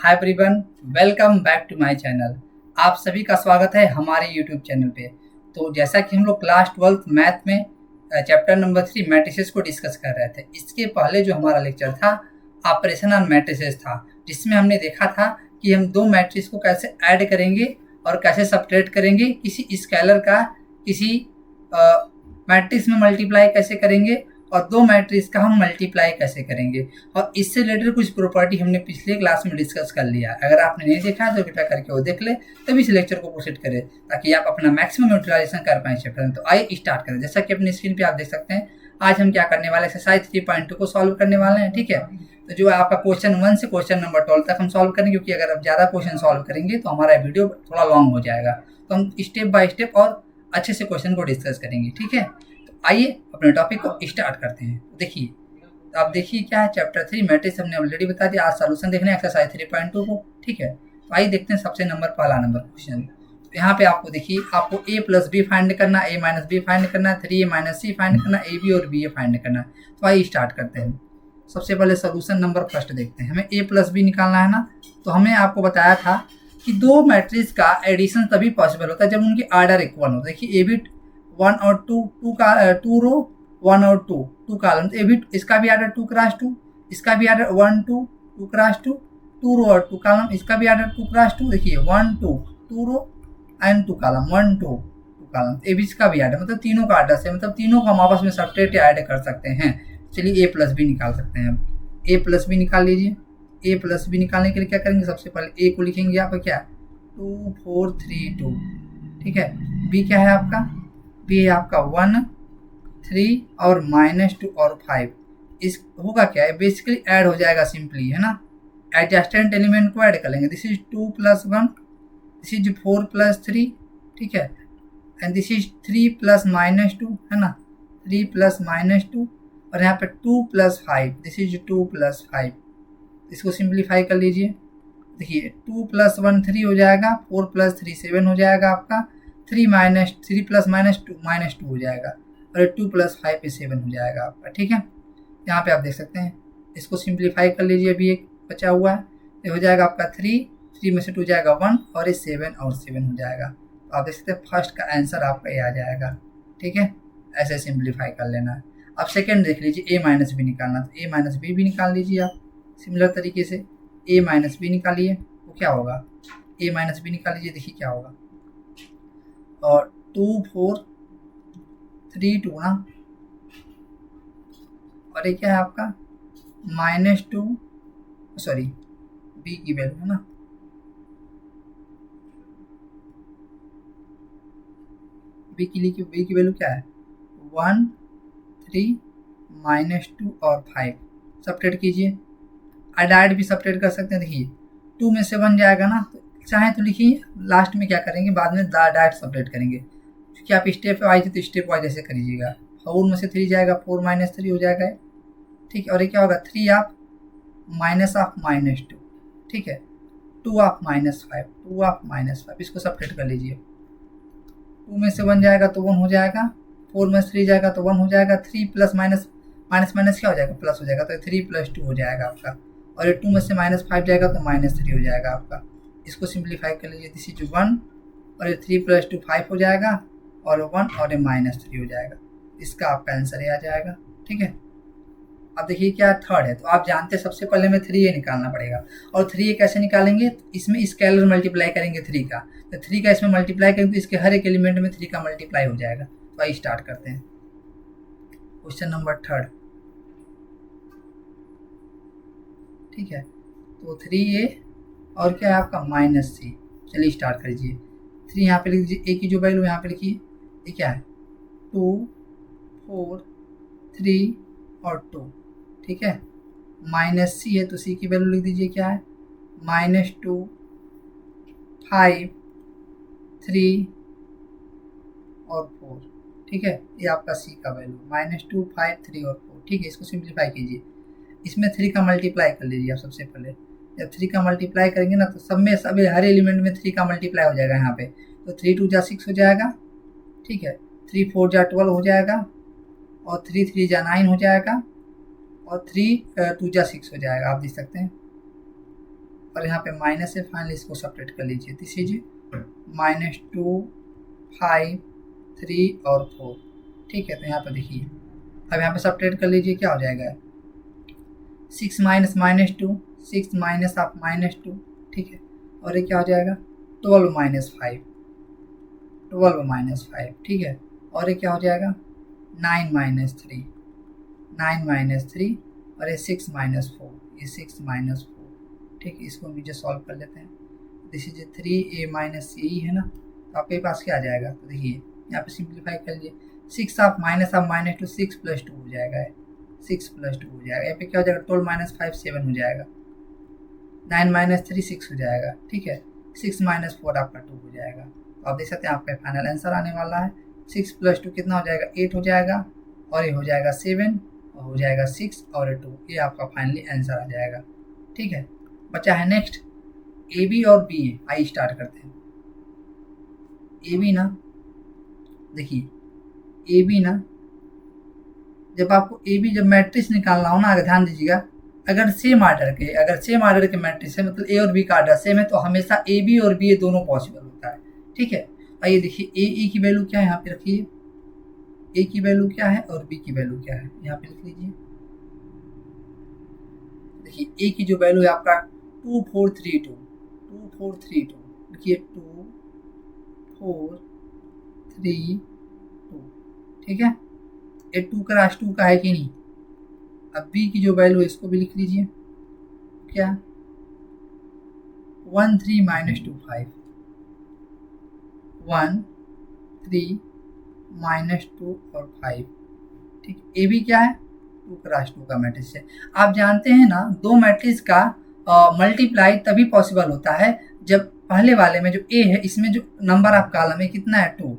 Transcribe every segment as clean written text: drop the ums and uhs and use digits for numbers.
Hi everyone, welcome back to my channel. आप सभी का स्वागत है हमारे यूट्यूब चैनल पे। तो जैसा कि हम लोग क्लास 12th मैथ में चैप्टर नंबर 3 मैट्रिसेस को डिस्कस कर रहे थे, इसके पहले जो हमारा लेक्चर था ऑपरेशन ऑन मैट्रिसेस था, जिसमें हमने देखा था कि हम दो मैट्रिक्स को कैसे ऐड करेंगे और कैसे सब्ट्रैक्ट करेंगे, किसी स्केलर का किसी मैट्रिक्स में मल्टीप्लाई कैसे करेंगे और दो मैट्रिक्स का हम मल्टीप्लाई कैसे करेंगे। और इससे रिलेटेड कुछ प्रॉपर्टी हमने पिछले क्लास में डिस्कस कर लिया। अगर आपने नहीं देखा है तो कृपया करके वो देख ले, तभी इस लेक्चर को प्रोसीड करें ताकि आप अपना मैक्सिमम यूटिलाइजेशन कर पाएं चैप्टर में। तो आइए स्टार्ट करें। जैसा कि अपनी स्क्रीन पे आप देख सकते हैं, आज हम क्या करने वाले एक्सरसाइज 3.2 को सॉल्व करने वाले हैं। ठीक है, तो जो आपका क्वेश्चन 1 से क्वेश्चन नंबर 12 तक हम सॉल्व करेंगे, क्योंकि अगर आप ज़्यादा क्वेश्चन सॉल्व करेंगे तो हमारा वीडियो थोड़ा लॉन्ग हो जाएगा। तो हम स्टेप बाय स्टेप और अच्छे से क्वेश्चन को डिस्कस करेंगे। ठीक है, आइए अपने टॉपिक को स्टार्ट करते हैं। देखिए, तो आप देखिए क्या है, चैप्टर 3 मैट्रिक्स हमने ऑलरेडी बता दिया। आज सॉल्यूशन देखने हैं एक्सरसाइज 3.2 को। ठीक है, तो आइए देखते हैं सबसे पहला नंबर क्वेश्चन। तो यहाँ पे आपको देखिए, आपको a प्लस बी फाइंड करना, a माइनस बी फाइंड करना, 3a माइनस सी फाइंड करना, ए बी और बी ए फाइंड करना। तो आइए स्टार्ट करते हैं। सबसे पहले सोल्यूशन नंबर फर्स्ट देखते हैं। हमें a प्लस बी निकालना है ना, तो हमें आपको बताया था कि दो मैट्रिक्स का एडिशन तभी पॉसिबल होता है जब उनकी आर्डर इक्वल हो। देखिए, ए बी 1 और 2 रो, 1 और 2 कॉलम, ए भी इसका भी आर्डर 2 क्रॉस 2, इसका भी आर्डर 1 2 2 क्रॉस 2 रो और 2 कॉलम, इसका भी आर्डर 2 क्रॉस 2। देखिए 1 2 row and 2 column, 1 2 column. A b इसका भी आर्डर, मतलब तीनों का आर्डर से, मतलब तीनों को हम आपस में सब्ट्रैक्ट या ऐड कर सकते हैं। चलिए ए प्लस बी निकाल सकते हैं। अब ए प्लस बी निकाल लीजिए। ए प्लस बी निकालने के लिए क्या करेंगे, सबसे पहले ए को लिखेंगे यहाँ पर क्या 2 4 3 2। ठीक है, बी क्या है आपका, बी है आपका 1 3 और -2 और 5। इस होगा क्या है, बेसिकली ऐड हो जाएगा सिंपली, है ना। एडजस्टेंट एलिमेंट को ऐड कर लेंगे। This is 2 + 1, this is 4 + 3। ठीक है, एंड दिस इज 3 + -2, है ना, 3 + -2 और यहाँ पे 2 + 5, दिस इज 2 + 5। इसको सिंप्लीफाई कर लीजिए। देखिए 2 + 1 3 हो जाएगा, 4 + 3 7 हो जाएगा आपका, 3 + -2 हो जाएगा और 2 + 5 पे 7 हो जाएगा आपका। ठीक है, यहाँ पे आप देख सकते हैं। इसको सिंप्लीफाई कर लीजिए, अभी एक बचा हुआ है, ये हो जाएगा आपका 3 में से 2 हो जाएगा 1 और ये 7 और 7 हो जाएगा। तो आप देख सकते हैं फर्स्ट का आंसर आपका ये आ जाएगा। ठीक है, ऐसे सिंप्लीफाई कर लेना है। अब सेकेंड देख लीजिए, a माइनस बी निकालना, तो a माइनस बी भी निकाल लीजिए आप सिमिलर तरीके से। a माइनस बी निकालिए तो क्या होगा, a माइनस बी निकाल लीजिए, देखिए क्या होगा। और 2 4 3 2 ना, और ये क्या है आपका -2, सॉरी b की वैल्यू है ना, b की वैल्यू क्या है 1 3 -2 और 5। सब्ट्रैक्ट कीजिए, डायरेक्ट भी सब्ट्रैक्ट कर सकते हैं। देखिए 2 में से 1 जाएगा ना, तो चाहे तो लिखिए, लास्ट में क्या करेंगे, बाद में डायरेक्ट सब्ट्रैक्ट करेंगे, क्योंकि आप स्टेप वाइज तो स्टेप वाइज ऐसे करिएगा। 4 में से 3 जाएगा, 4 - 3 हो जाएगा। ठीक है, और ये क्या होगा 3 आप माइनस ऑफ -2। ठीक है, 2 ऑफ -5, 2 ऑफ -5, इसको सब्ट्रैक्ट कर लीजिए। 2 में से 1 जाएगा तो 1 हो जाएगा, 4 में से 3 जाएगा तो 1 हो जाएगा, 3 प्लस माइनस माइनस क्या हो जाएगा, प्लस हो जाएगा, तो 3 + 2 हो जाएगा आपका। और ये 2 में से -5 जाएगा तो -3 हो जाएगा आपका। इसको सिंप्लीफाई कर लीजिए, दिस इज 1 और ये 3 + 2 5 हो जाएगा और 1 और ये -3 हो जाएगा। इसका आपका आंसर ये आ जाएगा। ठीक है, अब देखिए क्या थर्ड है, तो आप जानते हैं सबसे पहले हमें 3a निकालना पड़ेगा। और 3a कैसे निकालेंगे, इसमें स्केलर मल्टीप्लाई करेंगे 3 का, तो 3 का इसमें मल्टीप्लाई करेंगे तो इसके हर एक एलिमेंट में 3 का मल्टीप्लाई हो जाएगा। तो आइए स्टार्ट करते हैं क्वेश्चन नंबर थर्ड। ठीक है, तो 3a और क्या है आपका -c। चलिए स्टार्ट कर लीजिए। 3 यहाँ पे लिख दीजिए, a की जो वैल्यू यहाँ पे लिखिए, ये क्या है 2 4 3 और 2। ठीक है, -c है तो c की वैल्यू लिख दीजिए, क्या है -2 5 3 और 4। ठीक है, ये आपका c का वैल्यू -2 5 3 और 4। ठीक है, इसको सिंप्लीफाई कीजिए, इसमें 3 का मल्टीप्लाई कर लीजिए आप सबसे पहले। जब 3 का मल्टीप्लाई करेंगे ना, तो सब में सभी हर एलिमेंट में 3 का मल्टीप्लाई हो जाएगा यहाँ पे। तो 3 2 जा 6 हो जाएगा। ठीक है, 3 4 जा 12 हो जाएगा और 3 3 जा 9 हो जाएगा और 3 2 जा 6 हो जाएगा। आप देख सकते हैं और यहाँ पे माइनस है, फाइनली इसको सब्ट्रैक्ट कर लीजिए। दिस इज -2, 5, 3 और 4। ठीक है, तो यहाँ पे देखिए, अब यहाँ पे सब्ट्रैक्ट कर लीजिए, क्या हो जाएगा 6 माइनस -2, 6 माइनस ऑफ -2। ठीक है, और ये क्या हो जाएगा 12 माइनस 5, 12 माइनस 5। ठीक है, और ये क्या हो जाएगा 9 माइनस 3, 9 माइनस 3, और ये 6 माइनस 4, ये 6 माइनस 4। ठीक है, इसको नीचे सॉल्व कर लेते हैं। दिस इज 3a माइनस यही है ना, तो आपके पास क्या आ जाएगा, तो देखिए यहाँ पे सिंप्लीफाई कर लीजिए। 6 ऑफ -2, 6 + 2 हो जाएगा, 6 + 2 हो जाएगा। यहाँ पे क्या हो जाएगा 12 माइनस 5 7 हो जाएगा, 9 माइनस 3 6 हो जाएगा। ठीक है, 6 माइनस 4 आपका 2 हो जाएगा। तो आप देख सकते हैं आपका फाइनल आंसर आने वाला है। 6 + 2 कितना हो जाएगा 8 हो जाएगा, और ये हो जाएगा 7, और हो जाएगा 6 और 2। ये आपका फाइनली आंसर आ जाएगा। ठीक है, बचा है नेक्स्ट ए बी और बी ए। आइए स्टार्ट करते हैं। ए बी ना, देखिए ए बी ना, जब आपको ए बी जब मैट्रिक्स निकालना हो ना, अगर ध्यान दीजिएगा, अगर सेम आर्डर के मैट्रिक्स है, मतलब ए और बी का आर्डर सेम है, तो हमेशा ए बी और बी ए दोनों पॉसिबल होता है। ठीक है, आइए देखिए ए की वैल्यू क्या है, यहाँ पे रखिए ए की वैल्यू क्या है और बी की वैल्यू क्या है, यहाँ पे लिख लीजिए। देखिए ए की जो वैल्यू है आपका 2432, 2432 देखिए 2432। ठीक है, ये 2 क्रॉस 2 का है कि नहीं। अब बी की जो वैल्यू है इसको भी लिख लीजिए, क्या 13 माइनस 2 5, 13 माइनस 2 और 5। ठीक, ए भी क्या है 2 क्रॉस 2 का मैट्रिक्स है। आप जानते हैं ना, दो मैट्रिक्स का मल्टीप्लाई तभी पॉसिबल होता है जब पहले वाले में जो ए है, इसमें जो नंबर ऑफ कॉलम है कितना है 2,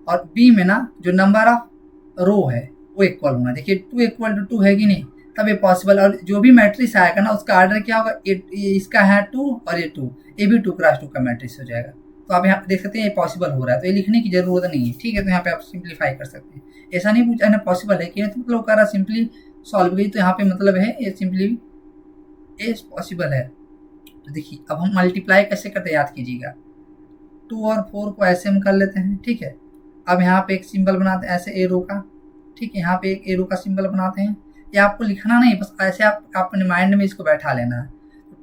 और बी में ना जो नंबर ऑफ रो है वो इक्वल होना। देखिए 2 = 2 है कि नहीं, तब ये पॉसिबल। और जो भी मैट्रिक्स आएगा ना उसका आर्डर क्या होगा, इसका है 2 और ये 2, ये भी 2 क्रॉस 2 का मैट्रिक्स हो जाएगा। तो आप यहाँ देख सकते हैं ये पॉसिबल हो रहा है, तो ये लिखने की जरूरत नहीं है। ठीक है, तो यहाँ पे आप सिंप्लीफाई कर सकते हैं। ऐसा नहीं पूछा ना पॉसिबल है कि नहीं, तो मतलब कह रहा सिंपली सॉल्व गई, तो यहाँ पे मतलब है ये सिंपली ये पॉसिबल है। तो देखिए अब हम मल्टीप्लाई कैसे करते हैं, याद कीजिएगा। 2 और 4 को ऐसे हम कर लेते हैं। ठीक है, अब यहाँ पे एक सिंबल बनाते हैं ऐसे एरो का। ठीक है, यहाँ पे एक एरो का सिंबल बनाते हैं। ये आपको लिखना नहीं, बस ऐसे आप अपने माइंड में इसको बैठा लेना है।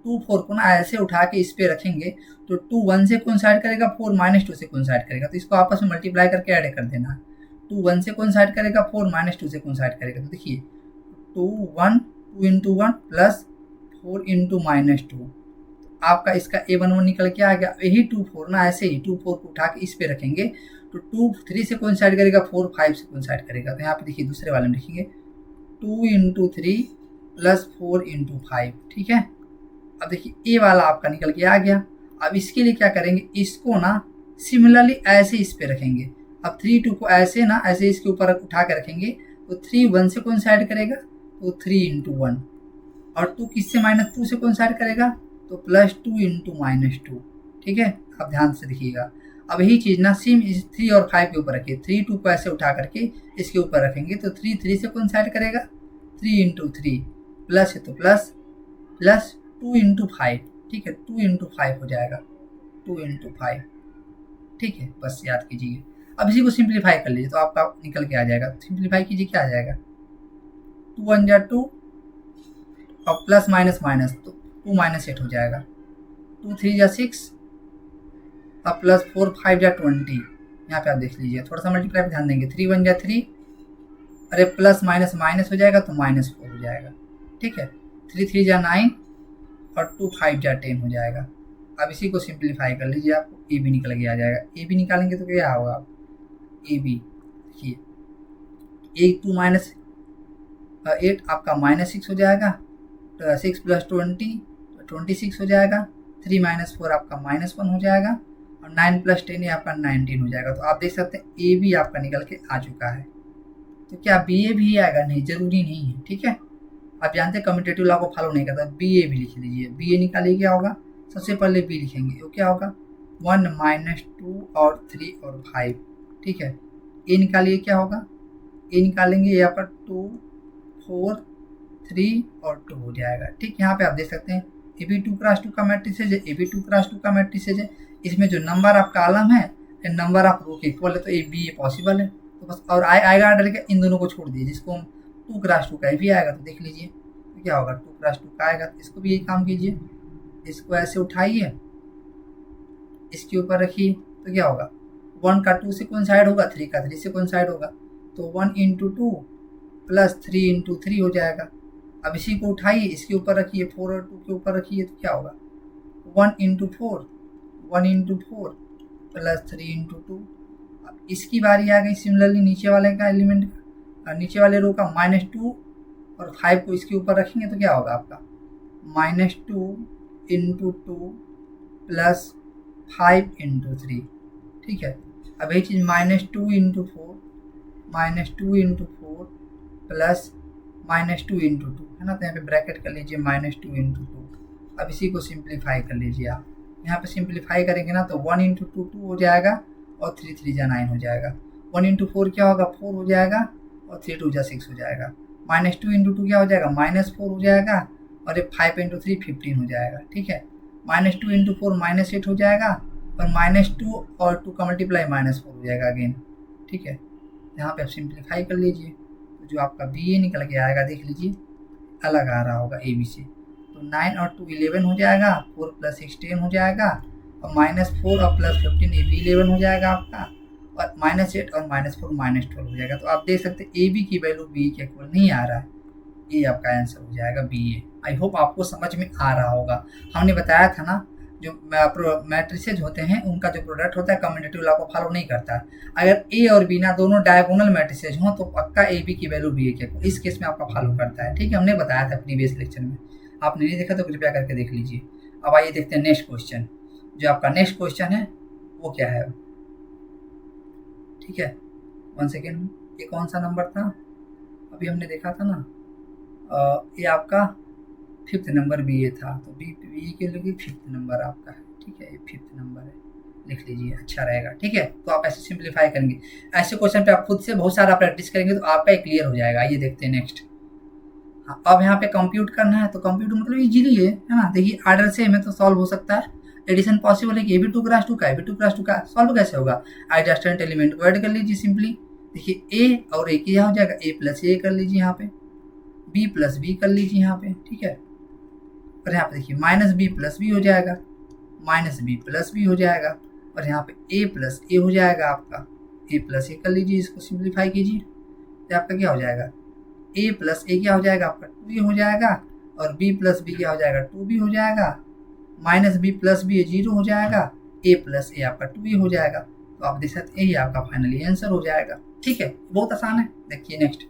2 4 को ना ऐसे उठा के इस पे रखेंगे, तो 2 1 से कोइंसाइड करेगा, 4 -2 से कोइंसाइड करेगा, तो इसको आपस में मल्टीप्लाई करके ऐड कर देना। 2 1 से कोइंसाइड करेगा, 4 -2 से कोइंसाइड करेगा। तो देखिए 2 1 2 × 1 + 4 × -2, आपका इसका A11 निकल के आ गया। यही 2 4 ना ऐसे ही 2 4 को उठा के इस पे रखेंगे, तो 2 3 से कोइंसाइड करेगा, 4 5 से कोइंसाइड करेगा। तो यहाँ पे देखिए दूसरे वाले में लिखेंगे 2 × 3 + 4 × 5। ठीक है, अब देखिए ए वाला आपका निकल के आ गया। अब इसके लिए क्या करेंगे, इसको ना सिमिलरली ऐसे इस पे रखेंगे। अब 3 2 को ऐसे ना ऐसे इसके ऊपर उठा के रखेंगे, तो 3 1 से कोइंसाइड करेगा, तो 3 × 1, और 2 किससे -2 से कोइंसाइड करेगा, तो +2 × -2। ठीक है, अब ध्यान से देखिएगा। अब यही चीज़ ना सेम इस 3 और 5 के ऊपर रखिए। 3 2 को ऐसे उठा करके इसके ऊपर रखेंगे, तो 3 3 से कोइंसाइड करेगा, 3 × 3 प्लस है तो प्लस 2 × 5। ठीक है, 2 × 5 हो जाएगा, 2 × 5। ठीक है, बस याद कीजिए। अब इसी को सिंप्लीफाई कर लीजिए, तो आपका निकल के आ जाएगा। सिंप्लीफाई कीजिए, क्या आ जाएगा 2 1 × 2 और प्लस माइनस माइनस, तो 2 - 8 हो जाएगा। 2 3 × 6 अब प्लस 4 5 × 20। यहाँ पे आप देख लीजिए, थोड़ा सा मल्टीप्लाई पे ध्यान देंगे। 3 1 × 3, अरे प्लस माइनस माइनस हो जाएगा, तो -4 हो जाएगा। ठीक है, 3 3 × 9 और 2 5 × 10 हो जाएगा। अब इसी को सिंप्लीफाई कर लीजिए, आपको ए बी निकल के आ जाएगा। ए बी निकालेंगे तो क्या होगा, ए बी देखिए 2 - 8 आपका -6 हो जाएगा, तो 6 + 20 26 हो जाएगा। 3 - 4 आपका -1 हो जाएगा, और 9 + 10 ये आपका 19 हो जाएगा। तो आप देख सकते हैं ए बी आपका निकल के आ चुका है। तो क्या बी ए भी आएगा, नहीं जरूरी नहीं है। ठीक है, आप जानते हैं कम्यूटेटिव लॉ को फॉलो नहीं करता, बी ए भी लिख लीजिए। बी ए निकालिए, क्या होगा, सबसे पहले बी लिखेंगे, तो क्या होगा 1 - 2 और 3 और 5। ठीक है, ए निकालिए, क्या होगा, ए निकालेंगे ये आपका 2 4 3 और 2 हो जाएगा। ठीक, यहाँ पे आप देख सकते हैं a b two cross two का मैट्रिसेज है, a b two cross two का मैट्रिसेज है। इसमें जो नंबर ऑफ कॉलम है एंड नंबर ऑफ रो के इक्वल है, तो ए बी ए पॉसिबल है। तो बस और आएगा ऑर्डर के इन दोनों को छोड़ दीजिए, जिसको हम टू क्रॉस टू का भी आएगा तो देख लीजिए तो क्या होगा, टू क्रॉस टू का आएगा तो इसको भी यही काम कीजिए, इसको ऐसे उठाइए, इसके ऊपर रखिए तो क्या होगा, 1 का 2 से कोइंसाइड होगा, 3 का 3 से कोइंसाइड होगा, तो 1 इंटू 2 प्लस 3 इंटू 3 हो जाएगा। अब इसी को उठाइए, इसके ऊपर रखिए, 4 और 2 के ऊपर रखिए तो क्या होगा, 1 इंटू 4 प्लस 3 इंटू 2। अब इसकी बारी आ गई सिमिलरली नीचे वाले का एलिमेंट का, नीचे वाले रो का -2 और 5 को इसके ऊपर रखेंगे तो क्या होगा आपका, -2 इंटू 2 प्लस 5 इंटू 3। ठीक है, अब यही चीज़ -2 इंटू 4 प्लस -2 इंटू 2 है ना, तो यहाँ पे ब्रैकेट कर लीजिए -2 इंटू 2। अब इसी को सिंप्लीफाई कर लीजिए आप, यहाँ पे सिंप्लीफाई करेंगे ना तो 1 इंटू 2 2 हो जाएगा और 3 3 जा 9 हो जाएगा। 1 इंटू 4 क्या होगा, 4 हो जाएगा और 3 2 जा 6 हो जाएगा। -2 इंटू 2 क्या हो जाएगा, -4 हो जाएगा और ये 5 इंटू 3 15 हो जाएगा। ठीक है, -2 इंटू 4 -8 हो जाएगा और -2 और 2 का मल्टीप्लाई -4 हो जाएगा अगेन। ठीक है, यहाँ पे आप सिंप्लीफाई कर लीजिए तो जो आपका बी ए निकल के आएगा देख लीजिए, अलग आ रहा होगा ए बी से, तो 9 और 2 11 हो जाएगा, 4 प्लस 6 10 हो जाएगा और -4 और प्लस 15 ए बी 11 हो जाएगा आपका, और -8 और -4 -12 हो जाएगा। तो आप देख सकते हैं ए बी की वैल्यू बी के इक्वल नहीं आ रहा है, ये आपका आंसर हो जाएगा बी ए। आई होप आपको समझ में आ रहा होगा। हमने बताया था ना, जो मैट्रिसेज होते हैं उनका जो प्रोडक्ट होता है कम्यूटेटिव लॉ को फॉलो नहीं करता। अगर ए और बी ना दोनों डायगोनल मैट्रिसेज हों तो पक्का ए बी की वैल्यू बी ए के इस केस में आपका फॉलो करता है। ठीक है, हमने बताया था प्रीवियस लेक्चर में, आपने नहीं देखा तो कृपया करके देख लीजिए। अब आइए देखते हैं नेक्स्ट क्वेश्चन। जो आपका नेक्स्ट क्वेश्चन है वो क्या है, ठीक है, 1 सेकेंड, ये कौन सा नंबर था, अभी हमने देखा था ना, ये आपका 5th नंबर बी ए था, तो बी ए के लिए 5th नंबर आपका है। ठीक है, ये 5th नंबर है, लिख लीजिए, अच्छा रहेगा। ठीक है, तो आप ऐसे सिंप्लीफाई करेंगे, ऐसे क्वेश्चन पे आप खुद से बहुत सारा प्रैक्टिस करेंगे तो आपका क्लियर हो जाएगा। ये देखते हैं नेक्स्ट। हाँ, अब यहाँ पे कंप्यूट करना है, तो कंप्यूट मतलब इजीली है ना, देखिए आर्डर सेम है तो सॉल्व हो सकता है। एडिशन पॉसिबल है कि ए बी 2 क्रॉस 2 का ए बी 2 क्रॉस 2 का सॉल्व कैसे होगा, एडजस्टेंट एलिमेंट को ऐड कर लीजिए सिंपली। देखिए ए और ए क्या हो जाएगा, ए प्लस ए कर लीजिए यहाँ पे, बी प्लस बी कर लीजिए यहाँ पे। ठीक है, और यहाँ पे देखिए -b प्लस बी हो जाएगा, -b प्लस बी हो जाएगा, और यहाँ पे a प्लस ए हो जाएगा आपका, a प्लस ए कर लीजिए, इसको सिंप्लीफाई कीजिए तो आपका क्या हो जाएगा, a प्लस ए क्या हो जाएगा आपका 2a हो जाएगा, और b प्लस बी क्या हो जाएगा 2b हो जाएगा, -b प्लस बी 0 हो जाएगा, a प्लस ए आपका 2a हो जाएगा। तो आप देख सकते हैं यही आपका फाइनली आंसर हो जाएगा। ठीक है, बहुत आसान है। देखिए नेक्स्ट,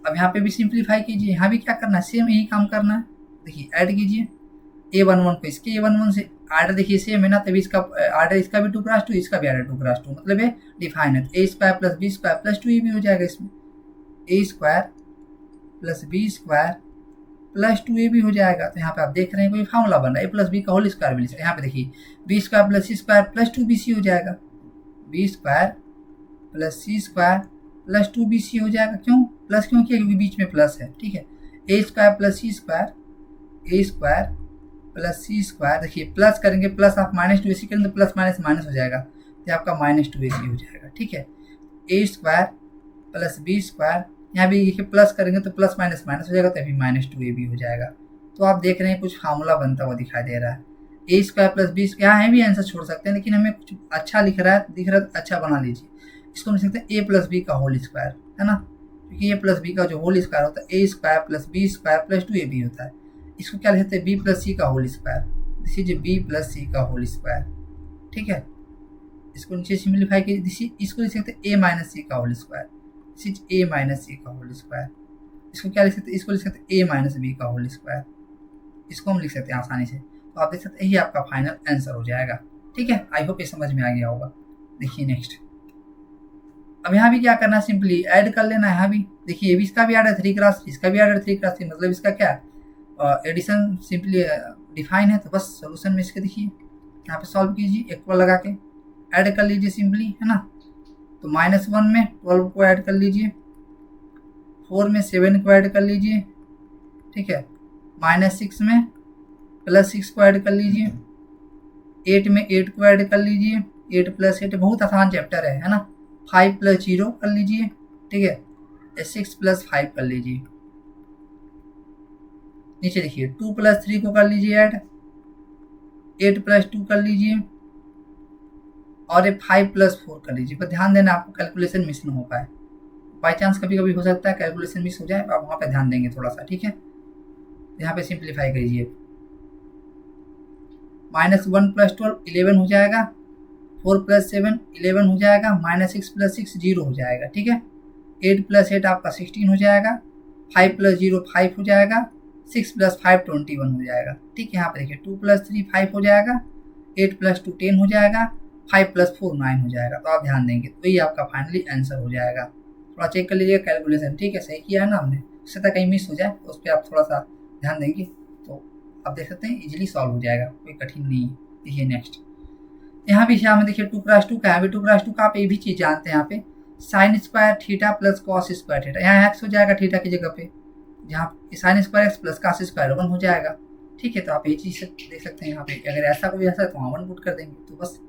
अब यहाँ पे भी सिंप्लीफाई कीजिए, यहाँ भी क्या करना है, सेम यही काम करना है। देखिए ऐड कीजिए a11 को इसके a11 से, आर्डर देखिए सेम है ना, तभी इसका आर्डर इसका भी 2 क्रॉस 2, इसका भी आर्डर 2 क्रॉस 2, मतलब ये डिफाइन है। तो a² प्लस b² प्लस 2 ये भी हो जाएगा, इसमें a² प्लस b² प्लस 2 ये भी हो जाएगा। तो यहाँ पे आप देख रहे हैं कोई फार्मूला बन रहा है, a प्लस बी का होल स्क्वायर भी। यहाँ पे देखिए b² plus c² plus 2bc हो जाएगा, b² plus c² plus 2bc हो जाएगा। क्यों प्लस, क्योंकि बीच में प्लस है। ठीक है, a² plus c² plus c², देखिए प्लस करेंगे, प्लस आप -2ac करेंगे तो प्लस माइनस माइनस हो जाएगा, तो आपका -2ac हो जाएगा। ठीक है, a² प्लस b², यहाँ भी देखिए प्लस करेंगे तो प्लस माइनस माइनस हो जाएगा, तो अभी -2ab हो जाएगा। तो आप देख रहे हैं कुछ फार्मूला बनता हुआ दिखाई दे रहा है। a² प्लस b, यहाँ है भी आंसर छोड़ सकते हैं, लेकिन हमें कुछ अच्छा दिख रहा है तो अच्छा बना लीजिए। इसको लिख सकते हैं a प्लस बी का होल स्क्वायर, है ना, क्योंकि a प्लस बी का जो होल स्क्वायर होता है a² plus b² plus 2ab होता है। इसको क्या लिख सकते हैं, b प्लस सी का whole square, this is b plus c का होल स्क्वायर। ठीक है, इसको नीचे सिंप्लीफाई कीजिए, इसको लिख सकते हैं a माइनस सी का whole square, this is a minus c का होल स्क्वायर। इसको क्या लिख सकते हैं, इसको लिख सकते हैं a माइनस बी का होल स्क्वायर, इसको हम लिख सकते हैं आसानी से। तो आप देख सकते हैं ये आपका फाइनल आंसर हो जाएगा। ठीक है, आई होप ये समझ में आ गया होगा। देखिए नेक्स्ट, अब यहाँ भी क्या करना है, सिंपली ऐड कर लेना है। यहाँ भी देखिए इसका भी आर्डर 3 क्रॉस, इसका भी आर्डर 3 क्रॉस 3, मतलब इसका क्या एडिशन सिंपली डिफाइन है। तो बस सोल्यूशन में इसके देखिए यहाँ पे सॉल्व कीजिए, इक्वल लगा के ऐड कर लीजिए सिंपली, है ना। तो -1 में 12 को ऐड कर लीजिए, 4 में 7 को ऐड कर लीजिए। ठीक है, -6 में प्लस 6 को ऐड कर लीजिए, 8 में 8 को ऐड कर लीजिए, 8 प्लस 8 बहुत आसान चैप्टर है ना। 5 प्लस 0 कर लीजिए, ठीक है, 6 प्लस 5 कर लीजिए। नीचे देखिए 2 प्लस 3 को कर लीजिए ऐड, 8 प्लस 2 कर लीजिए, और ये 5 प्लस 4 कर लीजिए। पर ध्यान देना आपको कैलकुलेशन मिस ना हो पाए, बाई चांस कभी कभी हो सकता है कैलकुलेशन मिस हो जाए, आप वहाँ पे ध्यान देंगे थोड़ा सा, ठीक है। यहाँ पे सिंप्लीफाई करिए, -1 प्लस 12 11 हो जाएगा, 4 प्लस 7 11 हो जाएगा, -6 प्लस 6 0 हो जाएगा, ठीक है। 8 प्लस 8 आपका 16 हो जाएगा, 5 प्लस 0 5 हो जाएगा, 6 प्लस 5 21 हो जाएगा, ठीक है। यहाँ पे देखिए 2 प्लस 3 5 हो जाएगा, 8 प्लस 2 10 हो जाएगा, 5 प्लस 4 9 हो जाएगा। तो आप ध्यान देंगे तो ये आपका फाइनली आंसर हो जाएगा। थोड़ा चेक कर लीजिएगा कैलकुलेशन, ठीक है, सही किया है ना हमने, उससे तक कहीं मिस हो जाए तो उस पर आप थोड़ा सा ध्यान देंगे तो आप देख सकते हैं इजीली सॉल्व हो जाएगा, कोई कठिन नहीं है। देखिए नेक्स्ट, यहाँ भी यहाँ में देखिए 2 क्रॉस 2 का है, 2 क्रॉस 2 का आप ये भी चीज़ जानते हैं, यहाँ पे sign square theta plus cos square theta, यहाँ एक्स हो जाएगा थीटा की जगह पे, जहाँ sine square x plus cos square 1 हो जाएगा, ठीक है। तो आप ये चीज़ देख सकते हैं यहाँ पे, अगर ऐसा कोई ऐसा तो वहाँ 1 पुट कर देंगे। तो बस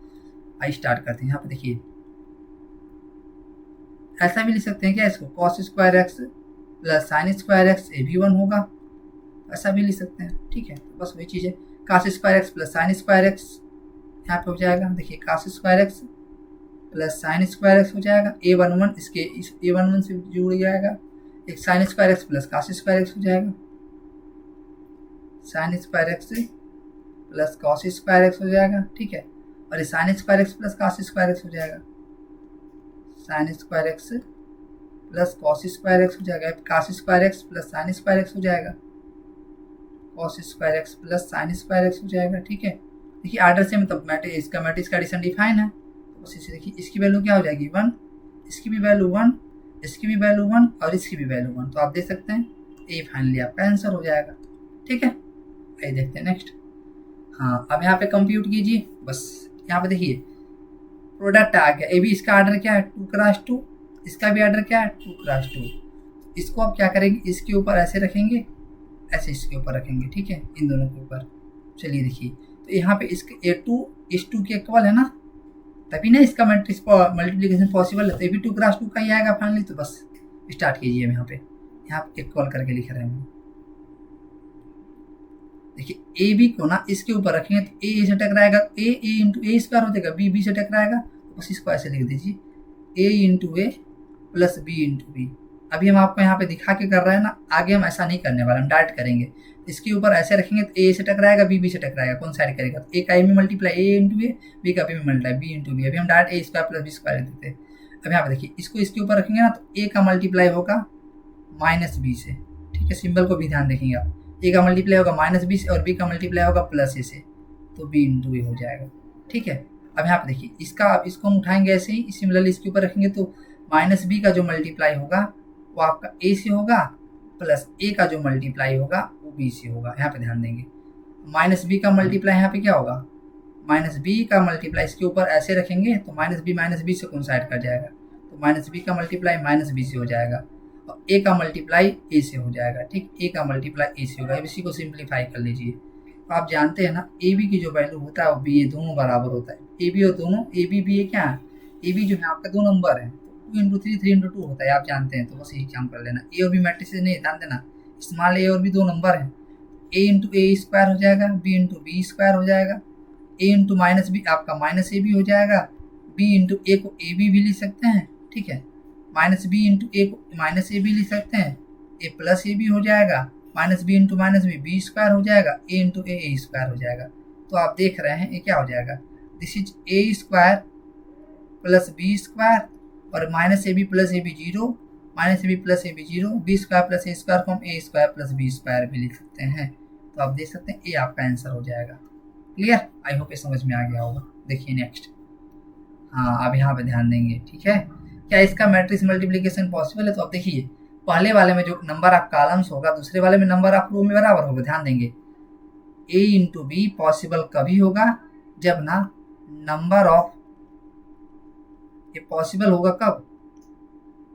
आई स्टार्ट करते हैं। यहाँ पे देखिए ऐसा भी लिख सकते हैं क्या इसको, cos square x plus sine square x, ये भी 1 होगा, ऐसा भी लिख सकते हैं, ठीक है। तो बस वही चीज़ है, cos square x plus sine square x यहाँ पे हो जाएगा, देखिए cos square x plus sine square x हो जाएगा, a11 इसके इस a11 से जुड़ जाएगा, एक sine square x plus cos square x हो जाएगा, sine square x plus cos square x हो जाएगा, ठीक है। और ये sine square x plus cos square x हो जाएगा, sine square x plus cos square x हो जाएगा, cos square x plus sine square x हो जाएगा, cos square x plus sine square x हो जाएगा, ठीक है। देखिए आर्डर से मतलब इसका मैट्रिक्स का एडिशन डिफाइन है, तो बस इसे देखिए इसकी वैल्यू क्या हो जाएगी 1, इसकी भी वैल्यू 1, इसकी भी वैल्यू 1 और इसकी भी वैल्यू 1। तो आप देख सकते हैं ये फाइनली आपका आंसर हो जाएगा, ठीक है। आइए देखते हैं नेक्स्ट। हाँ अब यहाँ पे कंप्यूट कीजिए, बस यहाँ पे देखिए प्रोडक्ट आ गया, ये भी इसका आर्डर क्या है 2 क्रॉस 2, इसका भी आर्डर क्या है 2 क्रॉस 2। इसको आप क्या करेंगे, इसके ऊपर ऐसे रखेंगे, ऐसे इसके ऊपर रखेंगे, ठीक है, इन दोनों के ऊपर। चलिए देखिए तो यहाँ पे इसके a2 इस 2 के इक्वल है ना, तभी ना इसका मैट्रिक्स मल्टीप्लिकेशन पॉसिबल है, तो ये भी 2 क्रॉस 2 का ही आएगा फाइनली। तो बस स्टार्ट कीजिए, हम यहाँ पे इक्वल करके लिख रहे हैं। देखिए ए बी को ना इसके ऊपर रखेंगे तो ए से टकराएगा, ए इंटू ए स्क्वायर हो जाएगा, बी से टकराएगा, तो बस इसको ऐसे लिख दीजिए ए इंटू ए प्लस बी इंटू बी। अभी हम आपको यहाँ पे दिखा के कर रहे हैं ना, आगे हम ऐसा नहीं करने वाले, हम डायरेक्ट करेंगे। इसके ऊपर ऐसे रखेंगे तो ए से टकराएगा, बी से टकराएगा, कौन साइड करेगा, तो ए का ए में मल्टीप्लाई ए इंटू ए, बी का बी में मल्टीप्लाई बी इंटू बी। अभी हम डायरेक्ट ए स्क्वायर प्लस बी स्क्वायर देते हैं। अब यहाँ पे देखिए इसको इसके ऊपर रखेंगे ना तो ए का मल्टीप्लाई होगा माइनस बी से, ठीक है, सिंबल को भी ध्यान रखेंगे आप, ए का मल्टीप्लाई होगा माइनस बी से और बी का मल्टीप्लाई होगा प्लस ए से, तो बी इंटू ए हो जाएगा, ठीक है। अब यहाँ पे देखिए इसको हम उठाएंगे ऐसे ही, सिमिलरली इसके ऊपर रखेंगे तो माइनस बी का जो मल्टीप्लाई होगा वो आपका ए से होगा, प्लस ए का जो मल्टीप्लाई होगा वो बी से होगा। यहाँ पे ध्यान देंगे माइनस बी का मल्टीप्लाई यहाँ पे क्या होगा, माइनस बी का मल्टीप्लाई इसके ऊपर ऐसे रखेंगे तो माइनस बी से कौन साइड कर जाएगा, तो माइनस बी का मल्टीप्लाई माइनस बी से हो जाएगा और ए का मल्टीप्लाई ए से हो जाएगा, ठीक, ए का मल्टीप्लाई ए से होगा। इसी को सिंप्लीफाई कर लीजिए। तो आप जानते हैं ना ए बी की जो वैल्यू होता है वो बी ए दोनों बराबर होता है, ए बी और दोनों ए बी बी ए क्या है, ए बी जो है आपका 2 नंबर है, 2 इंटू 3 3 इंटू 2 होता है, आप जानते हैं। तो बस यही काम कर लेना, ए और बी मैट्रिक्स नहीं ध्यान देना, स्मॉल ए और बी 2 नंबर हैं, ए इंटू ए स्क्वायर हो जाएगा, बी इंटू बी स्क्वायर हो जाएगा, ए इंटू माइनस बी आपका माइनस ए बी हो जाएगा, बी इंटू ए को ए बी भी लिख सकते हैं, ठीक है, माइनस बी इंटू ए को माइनस ए भी लिख सकते हैं, ए प्लस ए भी हो जाएगा, minus b into minus b square हो जाएगा, ए इंटू ए स्क्वायर हो जाएगा। तो आप देख रहे हैं ये क्या हो जाएगा, this is a square plus b square और minus a b plus a b 0, minus a b plus a b 0, b square plus a square को हम a square plus b square भी लिख सकते हैं। तो आप देख सकते हैं ये आपका आंसर हो जाएगा। क्लियर, आई होप ये समझ में आ गया होगा। देखिए नेक्स्ट, हाँ अब यहाँ पे ध्यान देंगे, ठीक है, क्या इसका मैट्रिक्स मल्टीप्लिकेशन पॉसिबल है। तो आप देखिए पहले वाले में जो नंबर ऑफ कॉलम्स होगा दूसरे वाले में नंबर ऑफ रो में बराबर होगा। ध्यान देंगे ए इंटू बी पॉसिबल कभी होगा जब ना नंबर ऑफ, ये पॉसिबल होगा कब,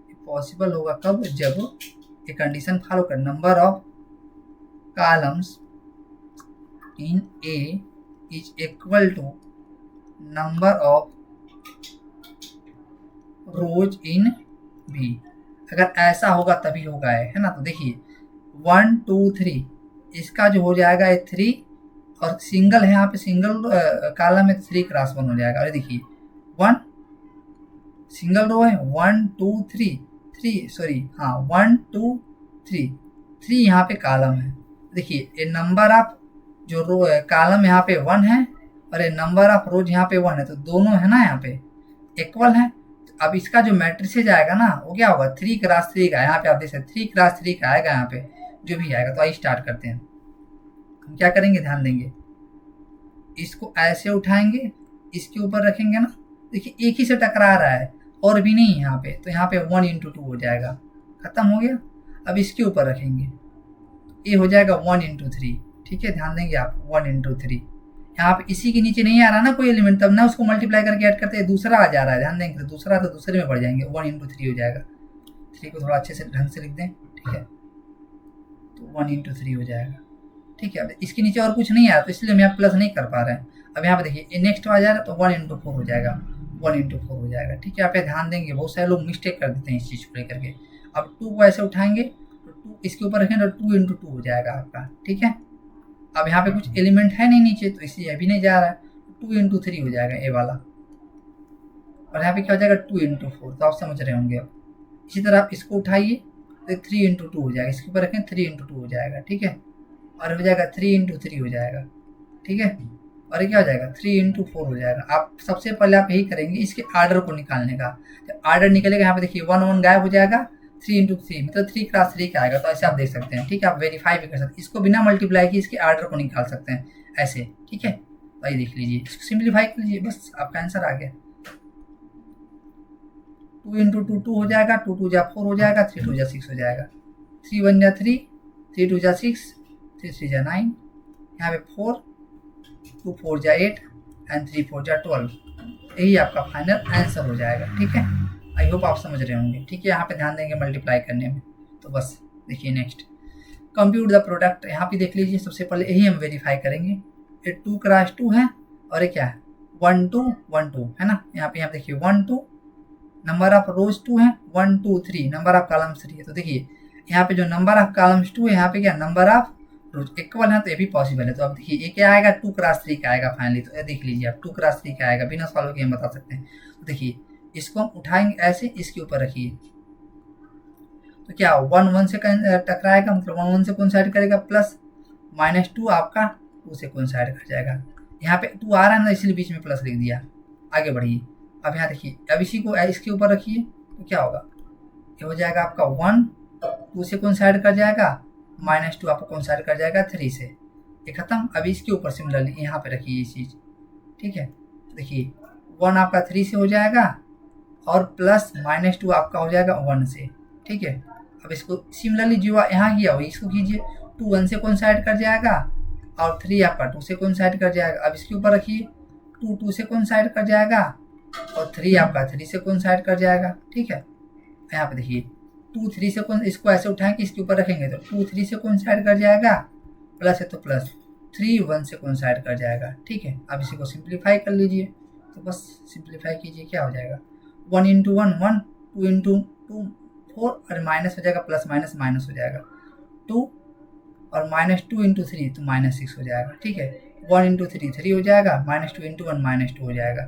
ये पॉसिबल होगा कब जब ये कंडीशन फॉलो कर, number of columns in a is equal to number of rows in b. अगर ऐसा होगा तभी होगा है ना। तो देखिए 1 2 3 इसका जो हो जाएगा ये 3 और सिंगल है यहाँ पे, सिंगल कॉलम में 3 क्रॉस 1 हो जाएगा। और देखिए 1 सिंगल रो है, 1 2 3 3 सॉरी हाँ 1 2 3 3 यहाँ पे कॉलम है। देखिए ये नंबर ऑफ जो रो है कॉलम यहाँ पे 1 है और ये नंबर ऑफ रोज यहाँ पे 1 है, तो दोनों है ना यहाँ पे इक्वल है। अब इसका जो मैट्रिसेज आएगा ना वो क्या होगा 3 क्रॉस 3 का। यहाँ पे आप देख सकते 3 क्रॉस 3 का आएगा यहाँ पे जो भी आएगा। तो आइए स्टार्ट करते हैं। हम क्या करेंगे, ध्यान देंगे, इसको ऐसे उठाएंगे, इसके ऊपर रखेंगे ना, देखिए एक ही से टकरा रहा है और भी नहीं यहाँ पे, तो यहाँ पे 1 × 2 हो जाएगा, खत्म हो गया। अब इसके ऊपर रखेंगे, ये हो जाएगा 1 × 3। ठीक है, ध्यान देंगे आप 1 × 3। यहाँ पे इसी के नीचे नहीं आ रहा ना कोई एलिमेंट, तब ना उसको मल्टीप्लाई करके ऐड करते हैं, दूसरा आ जा रहा है, ध्यान देंगे, तो दूसरा तो दूसरे में बढ़ जाएंगे, 1 × 3 हो जाएगा। 3 को थोड़ा अच्छे से ढंग से लिख दें, ठीक है, तो 1 × 3 हो जाएगा। ठीक है, अब इसके नीचे और कुछ नहीं आया तो इसलिए हम यहाँ प्लस नहीं कर पा रहे हैं। अब यहाँ पे देखिए नेक्स्ट आ जाएगा तो 1 × 4 हो जाएगा, 1 × 4 हो जाएगा। ठीक है, यहाँ पे ध्यान देंगे, बहुत सारे लोग मिस्टेक कर देते हैं इस चीज़ को लेकर के। अब 2 को ऐसे उठाएंगे तो 2 इसके ऊपर रखेंगे तो 2 × 2 हो जाएगा आपका। ठीक है, अब यहाँ पे कुछ एलिमेंट है नहीं नीचे तो इसलिए अभी नहीं जा रहा है, 2 × 3 हो जाएगा ये वाला। और यहाँ पे क्या हो जाएगा 2 × 4, तो आप समझ रहे होंगे। अब इसी तरह आप इसको उठाइए तो 3 × 2 हो जाएगा, इसके ऊपर रखें 3 × 2 हो जाएगा। ठीक है, और हो जाएगा 3 × 3 हो जाएगा। ठीक है, और ये क्या हो जाएगा 3 × 4 हो जाएगा। आप सबसे पहले आप यही करेंगे इसके आर्डर को निकालने का। जब आर्डर निकलेगा यहाँ पे देखिए 1 1 गायब हो जाएगा, 3 × 3 मतलब 3 क्रॉस 3 का आएगा। तो ऐसे आप देख सकते हैं। ठीक है, आप वेरीफाई भी कर सकते हैं, इसको बिना मल्टीप्लाई किए इसके आर्डर को निकाल सकते हैं ऐसे। ठीक है, तो ये देख लीजिए, इसको सिंप्लीफाई कर लीजिए, बस आपका आंसर आ गया। 2 × 2 2 हो जाएगा, 2 2 = 4 हो जाएगा, 3 2 = 6 हो जाएगा, 3 1 = 3, 3 2 = 6, 3 3 = 9, यहाँ पे 4, 2 4 = 8 एंड 3 4 = 12। यही आपका फाइनल आंसर हो जाएगा। ठीक है, आई होप आप समझ रहे होंगे। ठीक है, यहाँ पे ध्यान देंगे मल्टीप्लाई करने में। तो बस देखिए नेक्स्ट कंप्यूट द प्रोडक्ट, यहाँ पे देख लीजिए, सबसे पहले यही हम वेरीफाई करेंगे। ये 2 क्रॉस 2 है और ये क्या है 1 2 1 2 है ना। यहाँ पे देखिए 1 2 नंबर ऑफ रोज 2 है, 1 2 3 नंबर ऑफ कॉलम्स 3 है। तो देखिए यहाँ पे जो नंबर ऑफ कॉलम्स 2 है, यहाँ पे क्या नंबर ऑफ रोज इक्वल है, तो ये भी पॉसिबल है। तो अब देखिए ये क्या आएगा 2 क्रॉस 3 का आएगा फाइनली। तो ये देख लीजिए आप 2 क्रॉस 3 का आएगा, बिना सॉल्व के हम बता सकते हैं। तो देखिए इसको हम उठाएंगे ऐसे, इसके ऊपर रखिए, तो क्या 1 1 से टकराएगा, मतलब 1 1 से कोइंसाइड करेगा, प्लस -2 आपका 2 से कोइंसाइड कर जाएगा। यहाँ पे 2 आ रहा है ना, इसलिए बीच में प्लस लिख दिया। आगे बढ़िए, अब यहाँ देखिए, अब इसी को इसके ऊपर रखिए, तो क्या होगा, ये हो जाएगा आपका 1 2 से कोइंसाइड कर जाएगा, -2 आपको कोइंसाइड कर जाएगा 3 से, ये खत्म। अब इसके ऊपर सिमिलरली यहाँ पे रखिए ये चीज़। ठीक है, देखिए 1 आपका 3 से हो जाएगा और प्लस -2 आपका हो जाएगा 1 से। ठीक है, अब इसको सिमिलरली जो यहाँ किया हो इसको कीजिए, 2 1 से कोइंसाइड कर जाएगा और 3 आपका 2 से कोइंसाइड कर जाएगा। अब इसके ऊपर रखिए, 2 2 से कोइंसाइड कर जाएगा और 3 आपका 3 से कोइंसाइड कर जाएगा। ठीक है, यहाँ पे देखिए 2 3 से इसको ऐसे उठाएंगे, इसके ऊपर रखेंगे तो 2 3 से कोइंसाइड कर जाएगा, प्लस है तो प्लस 3 1 से कोइंसाइड कर जाएगा। ठीक है, अब इसी को सिंप्लीफाई कर लीजिए, तो बस सिंप्लीफाई कीजिए, क्या हो जाएगा 1 × 1 1, 2 × 2 4 और माइनस हो जाएगा, प्लस माइनस माइनस हो जाएगा 2 और -2 × 3 तो -6 हो जाएगा। ठीक है, 1 × 3 3 हो जाएगा, -2 × 1 -2 हो जाएगा,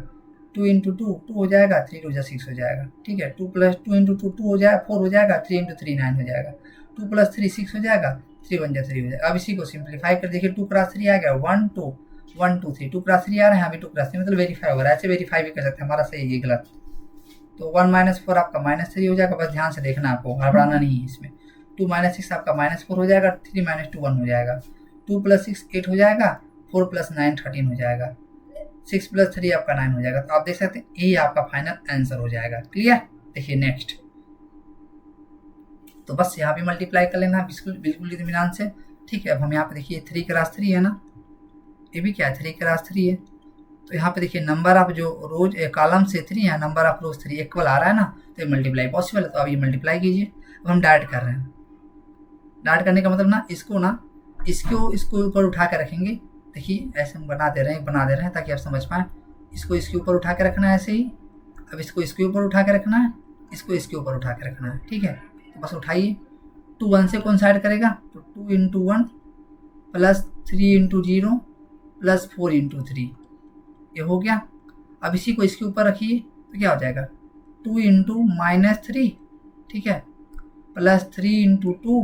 2 × 2 2 हो जाएगा, 3 2 = 6 हो जाएगा। ठीक है, 2 + 2 × 2 2 हो जाएगा, 4 हो जाएगा, 3 × 3 9 हो जाएगा, 2 + 3 6 हो जाएगा, 3 1 = 3 हो जाएगा। अब इसी को सिंप्लीफाई कर देखिए, 2 क्रॉस 3 आ गया, 1 2 1 2 3, 2 क्रॉस 3 आ रहा है, यहाँ भी 2 क्रॉस 3 मतलब वेरीफाई हो रहा है। ऐसे वेरीफाई भी कर सकते हैं, हमारा सही है गलत। तो 1 - 4 आपका -3 हो जाएगा, बस ध्यान से देखना, आपको घबराना नहीं है इसमें। 2 - 6 आपका -4 हो जाएगा, 3 - 2 1 हो जाएगा, 2 + 6 8 हो जाएगा, 4 + 9 13 हो जाएगा, 6 + 3 आपका 9 हो जाएगा। तो आप देख सकते हैं यही आपका फाइनल आंसर हो जाएगा। क्लियर, देखिए नेक्स्ट, तो बस यहाँ पे मल्टीप्लाई कर लेना बिल्कुल बिल्कुल इत्मीनान से। ठीक है, अब हम यहाँ पे देखिए 3 क्रॉस 3 है ना, ये भी क्या है 3 क्रॉस 3 है। तो यहाँ पे देखिए नंबर ऑफ जो रोज कॉलम से 3 है, नंबर ऑफ रोज 3 इक्वल आ रहा है ना, तो ये मल्टीप्लाई पॉसिबल है। तो अब ये मल्टीप्लाई कीजिए। अब हम डाइट कर रहे हैं, डाइट करने का मतलब ना इसको इसको ऊपर उठा कर रखेंगे, देखिए ऐसे हम बना दे रहे हैं ताकि आप समझ पाएँ। इसको इसके ऊपर उठा के रखना है ऐसे ही। अब इसको इसके ऊपर उठा के रखना है, इसको इसके ऊपर उठा के रखना है, ठीक है। तो बस उठाइए। 2 1 से कोइंसाइड करेगा तो 2 × 1 प्लस 3 × 0 प्लस 4 × 3, ये हो गया। अब इसी को इसके ऊपर रखिए तो क्या हो जाएगा 2 × -3, ठीक है, प्लस 3 × 2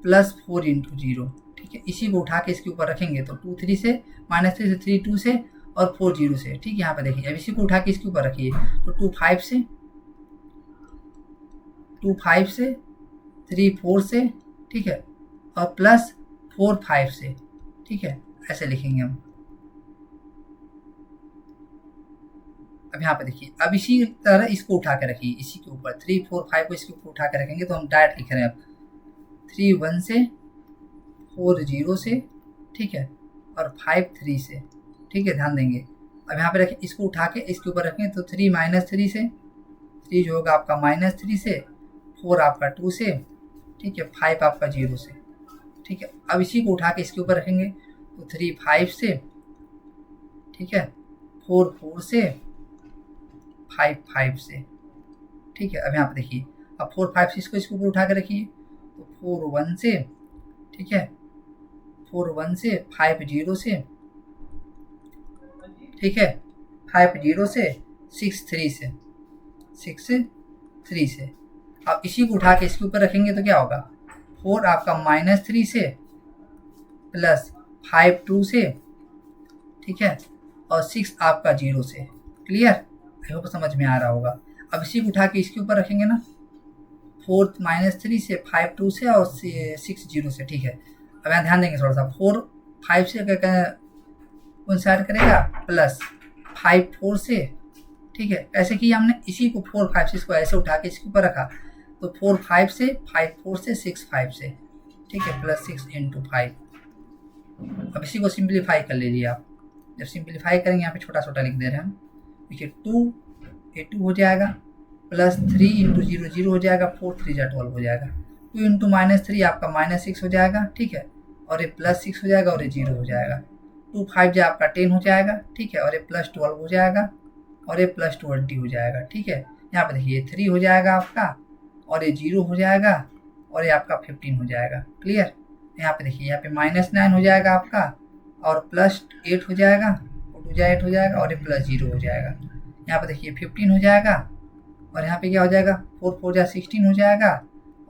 प्लस 4 × 0, ठीक है। इसी को उठा के इसके ऊपर रखेंगे तो 2 3 से, -3 से, 3 2 से और 4 0 से, ठीक है। यहाँ पे देखिए अब इसी को उठा के इसके ऊपर रखिए तो 2 5 से, 3 4 से, ठीक है, और प्लस 4 5 से, ठीक है। ऐसे लिखेंगे हम। अब यहाँ पे देखिए अब इसी तरह इसको उठा के रखिए इसी के ऊपर, 3 4 5 को इसके ऊपर उठा के रखेंगे तो हम डायरेक्ट लिख रहे हैं अब 3 1 से, 4 0 से, ठीक है, और 5 3 से, ठीक है, ध्यान देंगे। अब यहाँ पे रखें, इसको उठा के इसके ऊपर रखें तो 3 -3 से, 3 जो होगा आपका -3 से, 4 आपका 2 से, ठीक है, 5 आपका 0 से, ठीक है। अब इसी को उठा के इसके ऊपर रखेंगे तो 3 5 से, ठीक है, 4 4 से, 5 5 से, ठीक है। अब यहाँ पे देखिए अब 4 5 से इसको इसके ऊपर उठा के रखिए तो 4 1 से, ठीक है, 4 1 से, 5 0 से, ठीक है, 5 0 से, 6 3 से, 6 3 से। अब इसी को उठा के इसके ऊपर रखेंगे तो क्या होगा 4 आपका -3 से प्लस 5 2 से, ठीक है, और 6 आपका 0 से। क्लियर, आई होप समझ में आ रहा होगा। अब इसी को उठा के इसके ऊपर रखेंगे ना 4 -3 से, 5 2 से और 6 0 से, ठीक है। अब यहाँ ध्यान देंगे थोड़ा सा, 4 5 से कौन साइड करेगा प्लस 5 4 से, ठीक है। ऐसे कि हमने इसी को 4 5 से इसको ऐसे उठा के इसके ऊपर रखा तो 4 5 से, 5 4 से, 6 5 से, ठीक है, प्लस 6 × 5। अब इसी को सिंप्लीफाई कर लीजिए आप। जब सिंप्लीफाई करेंगे यहाँ पे छोटा छोटा लिख दे रहे हैं हम, देखिए 2 ये 2 हो जाएगा प्लस 3 × 0 0 हो जाएगा, 4 3 12 हो जाएगा, 2 × -3 आपका -6 हो जाएगा, ठीक है, और ये +6 हो जाएगा और ये 0 हो जाएगा, 2 5 जो आपका 10 हो जाएगा, ठीक है, और ये +12 हो जाएगा और ये +20 हो जाएगा, ठीक है। यहाँ पे देखिए 3 हो जाएगा आपका और ये 0 हो जाएगा और ये आपका 15 हो जाएगा। क्लियर, यहाँ पे देखिए यहाँ पे -9 हो जाएगा आपका और +8 हो जाएगा, 2 जा 8 हो जाएगा और ये +0 हो जाएगा। यहाँ पे देखिए 15 हो जाएगा और यहाँ पे क्या हो जाएगा 4 4 जा 16 हो जाएगा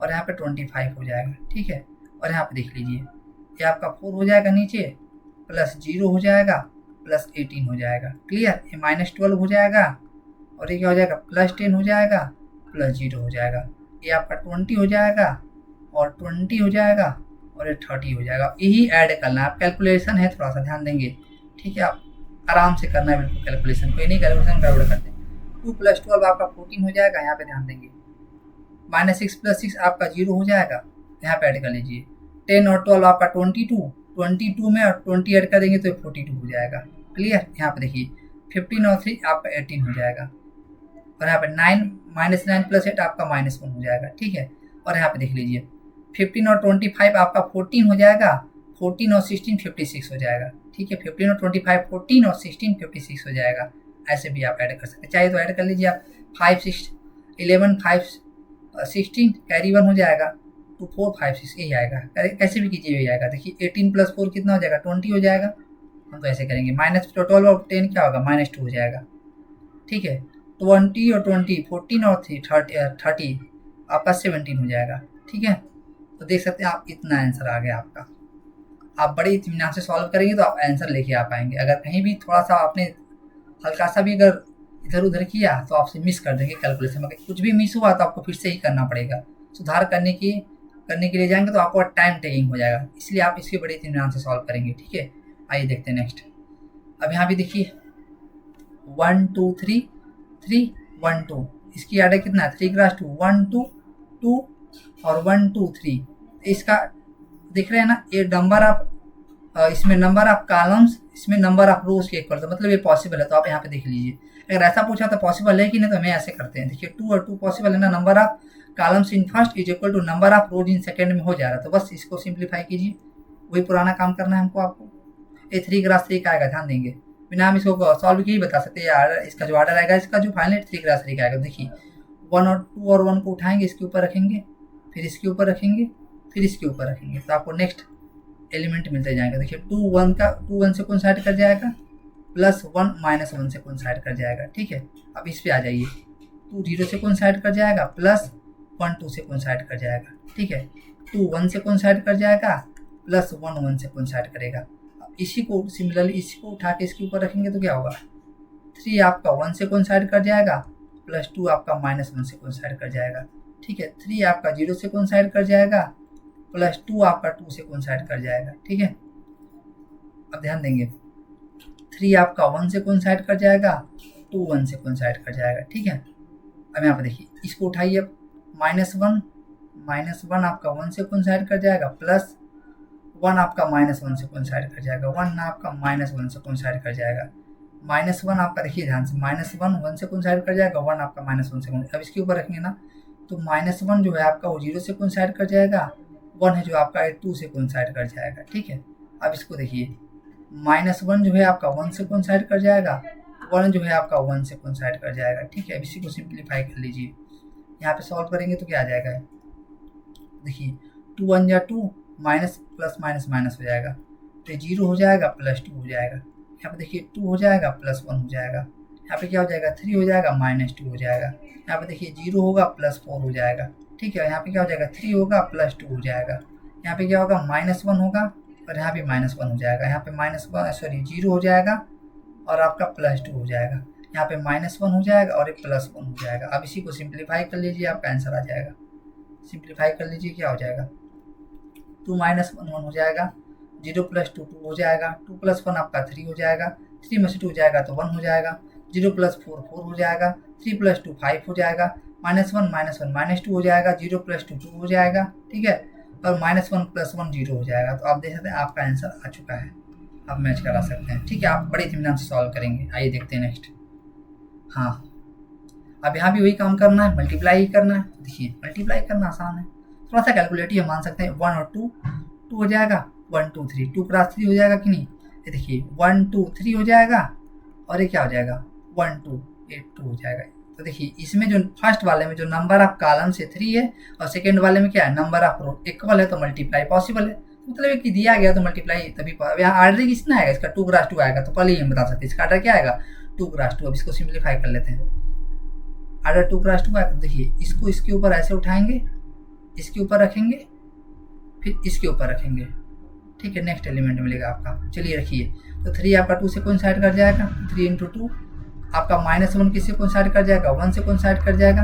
और यहाँ पे 25 हो जाएगा, ठीक है। और यहाँ पे देख लीजिए ये आपका 4 हो जाएगा नीचे, +0 हो जाएगा, +18 हो जाएगा। क्लियर, ये -12 हो जाएगा और ये क्या हो जाएगा +10 हो जाएगा, +0 हो जाएगा, ये आपका 20 हो जाएगा और 20 हो जाएगा और ये 30 हो जाएगा। यही ऐड करना है, आप कैलकुलेशन है थोड़ा सा ध्यान देंगे, ठीक है, आप आराम से करना है बिल्कुल कैलकुलेशन, कोई नहीं कैलकुलेशन गड़बड़ करते। 2 + 12 आपका 14 हो जाएगा, यहाँ पे ध्यान देंगे, -6 + 6 आपका 0 हो जाएगा, यहाँ पे ऐड कर लीजिए। 10 और 12 आपका 22 में और 20 ऐड कर देंगे तो 42 हो जाएगा। क्लियर, यहाँ पे देखिए 15 और 3 आपका 18 हो जाएगा और यहाँ पे 9 -9 + 8 आपका -1 हो जाएगा, ठीक है। और यहाँ पे देख लीजिए 15 और 25 आपका 14 हो जाएगा, 14 और 16 56 हो जाएगा, ठीक है। 15 और 25 14 और 16 56 हो जाएगा। ऐसे भी आप ऐड कर सकते हैं, चाहे तो ऐड कर लीजिए आप। 5 6 11 5 16 कैरी 1 हो जाएगा, 2 4 5 6 यही आएगा, कैसे भी कीजिए यही आएगा। देखिए 18 + 4 कितना हो जाएगा 20 हो जाएगा, हम तो ऐसे करेंगे। -12 और 10 क्या होगा -2 हो जाएगा, ठीक है। 20 और 20 14 और 30 आपका 17 हो जाएगा, ठीक है। तो देख सकते हैं आप इतना आंसर आ गया आपका। आप बड़े इत्मीनान से सॉल्व करेंगे तो आप आंसर लेके आ पाएंगे। अगर कहीं भी थोड़ा सा आपने हल्का सा भी अगर इधर उधर किया तो आपसे मिस कर देंगे कैलकुलेशन में। कुछ भी मिस हुआ तो आपको फिर से ही करना पड़ेगा। सुधार करने के लिए जाएंगे तो आपको टाइम टेकिंग हो जाएगा, इसलिए आप इसके बड़े इत्मीनान से सॉल्व करेंगे, ठीक है। आइए देखते हैं नेक्स्ट। अब यहाँ भी देखिए 1 2 3 3 1 2, इसकी आर्डर कितना है 3 × 2 1 2 2 और 1 2 3। इसका देख रहे हैं ना, ये नंबर आप इसमें नंबर ऑफ कॉलम्स, इसमें नंबर ऑफ रोज के इक्वल, तो मतलब ये पॉसिबल है। तो आप यहाँ पे देख लीजिए, अगर ऐसा पूछा तो पॉसिबल है कि नहीं, तो हमें ऐसे करते हैं। देखिए 2 और 2 पॉसिबल है ना, number of columns in first is equal to number of rows in second में हो जा रहा है। तो बस इसको सिंप्लीफाई कीजिए, वही पुराना काम करना है हमको आपको। ये 3 क्रॉस 3 का आएगा, ध्यान देंगे। बिना हम इसको सॉल्व किए ही बता सकते हैं यार, इसका जो ऑर्डर आएगा इसका जो फाइनल 3 क्रॉस 3 का आएगा। देखिए 1 और 2 और 1 को उठाएंगे, इसके ऊपर रखेंगे, फिर इसके ऊपर रखेंगे, फिर इसके ऊपर रखेंगे, तो आपको नेक्स्ट एलिमेंट मिलते जाएगा। देखिए 2 1 से कोइंसाइड कर जाएगा, +1 -1 से कोइंसाइड कर जाएगा, ठीक है। अब इस पे आ जाइए, 2 0 से कोइंसाइड कर जाएगा, +1 2 से कोइंसाइड कर जाएगा, ठीक है। 2 1 से कोइंसाइड कर जाएगा, +1 1 से कोइंसाइड करेगा। अब इसी को सिमिलरली इसी को उठा के इसके ऊपर रखेंगे तो क्या होगा, 3 आपका 1 से कोइंसाइड कर जाएगा, +2 आपका -1 से कोइंसाइड कर जाएगा, ठीक है। 3 आपका 0 से कोइंसाइड कर जाएगा, +2 आपका 2 से कोइंसाइड कर जाएगा, ठीक है। अब ध्यान देंगे 3 आपका 1 से कोइंसाइड कर जाएगा, 2 1 से कोइंसाइड कर जाएगा, ठीक है। अब यहाँ पर देखिए इसको उठाइए, -1 आपका 1 से कोइंसाइड कर जाएगा, +1 आपका -1 से कोइंसाइड कर जाएगा, 1 आपका -1 से कोइंसाइड कर जाएगा, -1 आपका देखिए ध्यान से, -1 1 से कोइंसाइड कर जाएगा, 1 आपका -1 से कोइंसाइड। अब इसके ऊपर रखेंगे ना तो -1 जो है आपका वो 0 से कोइंसाइड कर जाएगा, 1 है जो आपका 2 से कोइंसाइड कर जाएगा, ठीक है। अब इसको देखिए -1 जो है आपका 1 से कोइंसाइड कर जाएगा, 1 जो है आपका 1 से कोइंसाइड कर जाएगा, ठीक है। अब इसी को सिंप्लीफाई कर लीजिए, यहाँ पे सॉल्व करेंगे तो क्या आ जाएगा, देखिए 2 1 या 2 माइनस प्लस माइनस माइनस हो जाएगा, तो 0 हो जाएगा, +2 हो जाएगा। यहाँ पे देखिए 2 हो जाएगा, +1 हो जाएगा। यहाँ पे क्या हो जाएगा, 3 हो जाएगा, -2 हो जाएगा। यहाँ पे देखिए 0 होगा, +4 हो जाएगा, ठीक है। यहाँ पे क्या हो जाएगा, 3 होगा, +2 हो जाएगा। यहाँ पे क्या होगा, -1 होगा, और यहाँ पे -1 हो जाएगा। यहाँ पे -0 हो जाएगा और आपका +2 हो जाएगा। यहाँ पे -1 हो जाएगा और एक +1 हो जाएगा। अब इसी को सिंप्लीफाई कर लीजिए, आपका आंसर आ जाएगा। सिंप्लीफाई कर लीजिए, क्या हो जाएगा, 2 - 1 1 हो जाएगा, 0 + 2 2 हो जाएगा, 2 + 1 आपका 3 हो जाएगा, 3 में से 2 जाएगा तो 1 हो जाएगा, 0 + 4 4 हो जाएगा, 3 + 2 5 हो जाएगा, -1 -1 -2 हो जाएगा, 0 + 2 2 हो जाएगा, ठीक है। और -1 + 1 0 हो जाएगा। तो आप देख सकते हैं आपका आंसर आ चुका है, आप मैच करा सकते हैं, ठीक है। आप बड़े इत्मीनान से सॉल्व करेंगे। आइए देखते हैं नेक्स्ट। हाँ, अब यहाँ भी वही काम करना है, मल्टीप्लाई ही करना है। देखिए मल्टीप्लाई करना आसान है, थोड़ा सा कैलकुलेटिव मान सकते हैं। 1 और 2 2 हो जाएगा, 1 2 3 2 क्रॉस 3 हो जाएगा कि नहीं। ये देखिए 1 2 3 हो जाएगा, और ये क्या हो जाएगा, 1 2 8 2 हो जाएगा। तो देखिए इसमें जो फर्स्ट वाले में जो नंबर ऑफ कॉलम से 3 है, और सेकेंड वाले में क्या है, नंबर ऑफ रो इक्वल है, तो मल्टीप्लाई पॉसिबल है। मतलब कि दिया गया तो मल्टीप्लाई तभी। अब यहाँ आर्डर कितना आएगा, इसका 2 क्रॉस 2 आएगा, तो पहले ही हम बता सकते हैं इसका आर्डर क्या आएगा, 2 क्रॉस 2। अब इसको सिंप्लीफाई कर लेते हैं। आर्डर 2 क्रॉस 2 आएगा, देखिए इसको इसके ऊपर ऐसे उठाएंगे, इसके ऊपर रखेंगे, फिर इसके ऊपर रखेंगे, ठीक है। नेक्स्ट एलिमेंट मिलेगा आपका, चलिए रखिए। तो 3 आपका 2 से कोइंसाइड कर जाएगा, 3 × 2 आपका -1 किससे कोइंसाइड कर जाएगा, 1 से कोइंसाइड कर जाएगा,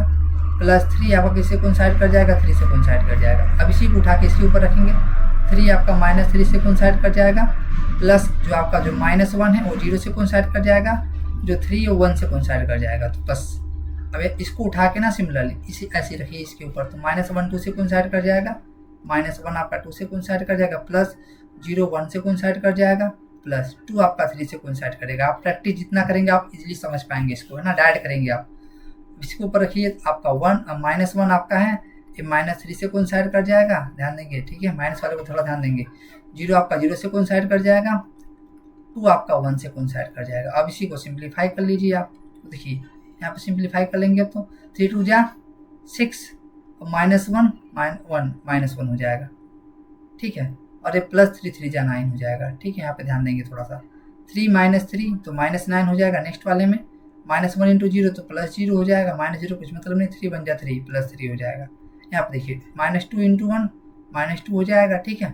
+3 आपका किससे कोइंसाइड कर जाएगा, 3 से कोइंसाइड कर जाएगा। अब इसी को उठा के इसके ऊपर रखेंगे, 3 आपका -3 से कोइंसाइड कर जाएगा, प्लस जो आपका जो -1 है वो 0 से कोइंसाइड कर जाएगा, जो 3 है 1 से कोइंसाइड कर जाएगा, तो बस। अब इसको उठा के ना सिमिलरली इसी ऐसे रखिए इसके ऊपर, तो -1 2 से कोइंसाइड कर जाएगा, -1 आपका 2 से कोइंसाइड कर जाएगा, +0 1 से कोइंसाइड कर जाएगा, +2 आपका 3 से कोइंसाइड करेगा। आप प्रैक्टिस जितना करेंगे आप इजीली समझ पाएंगे इसको, है ना, डायरेक्ट करेंगे आप। इसके ऊपर रखिए, आपका -1 आपका है, ये -3 से कोइंसाइड कर जाएगा, ध्यान देंगे, ठीक है। माइनस वाले को थोड़ा ध्यान देंगे। 0 आपका 0 से कोइंसाइड कर जाएगा, 2 आपका 1 से कोइंसाइड कर जाएगा। अब इसी को सिंप्लीफाई कर लीजिए आप, तो देखिए यहाँ पे सिंप्लीफाई कर लेंगे तो 3 2 जा 6, और -1 -1 हो जाएगा, ठीक है। और ये +3 3 जा 9 हो जाएगा, ठीक है। यहाँ पे ध्यान देंगे थोड़ा सा, 3 - 3 तो -9 हो जाएगा। नेक्स्ट वाले में -1 × 0 तो +0 हो जाएगा, -0 कुछ मतलब नहीं, 3 बन जा 3 +3 हो जाएगा। यहाँ पे देखिए -2 × 1 -2 हो जाएगा, ठीक है।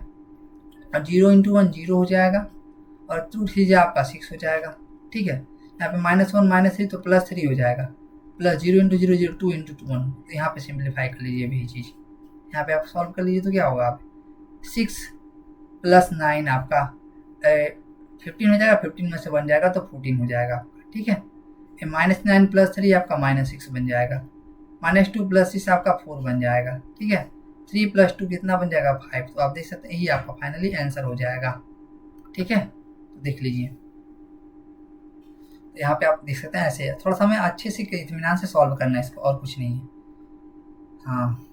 और 0 × 1 0 हो जाएगा, और 2 3 जा आपका 6 हो जाएगा, ठीक है। यहाँ पे -1 -3 तो +3 हो जाएगा, +0 × 0 0 2 × 2 1। तो यहाँ पे सिंप्लीफाई कर लीजिए भी चीज़, यहाँ पे आप सॉल्व कर लीजिए तो क्या होगा, आप 6 + 9 आपका 15 हो जाएगा, 15 में से 1 जाएगा तो 14 हो जाएगा आपका, ठीक है। -9 + 3 आपका -6 बन जाएगा, -2 + 6 आपका 4 बन जाएगा, ठीक है। 3 + 2 कितना बन जाएगा, 5। तो आप देख सकते हैं यही आपका फाइनली आंसर हो जाएगा, ठीक है। तो देख लीजिए, यहाँ पे आप देख सकते हैं ऐसे थोड़ा सा हमें अच्छे से इत्मीनान से सॉल्व करना है इसको, और कुछ नहीं है। हाँ,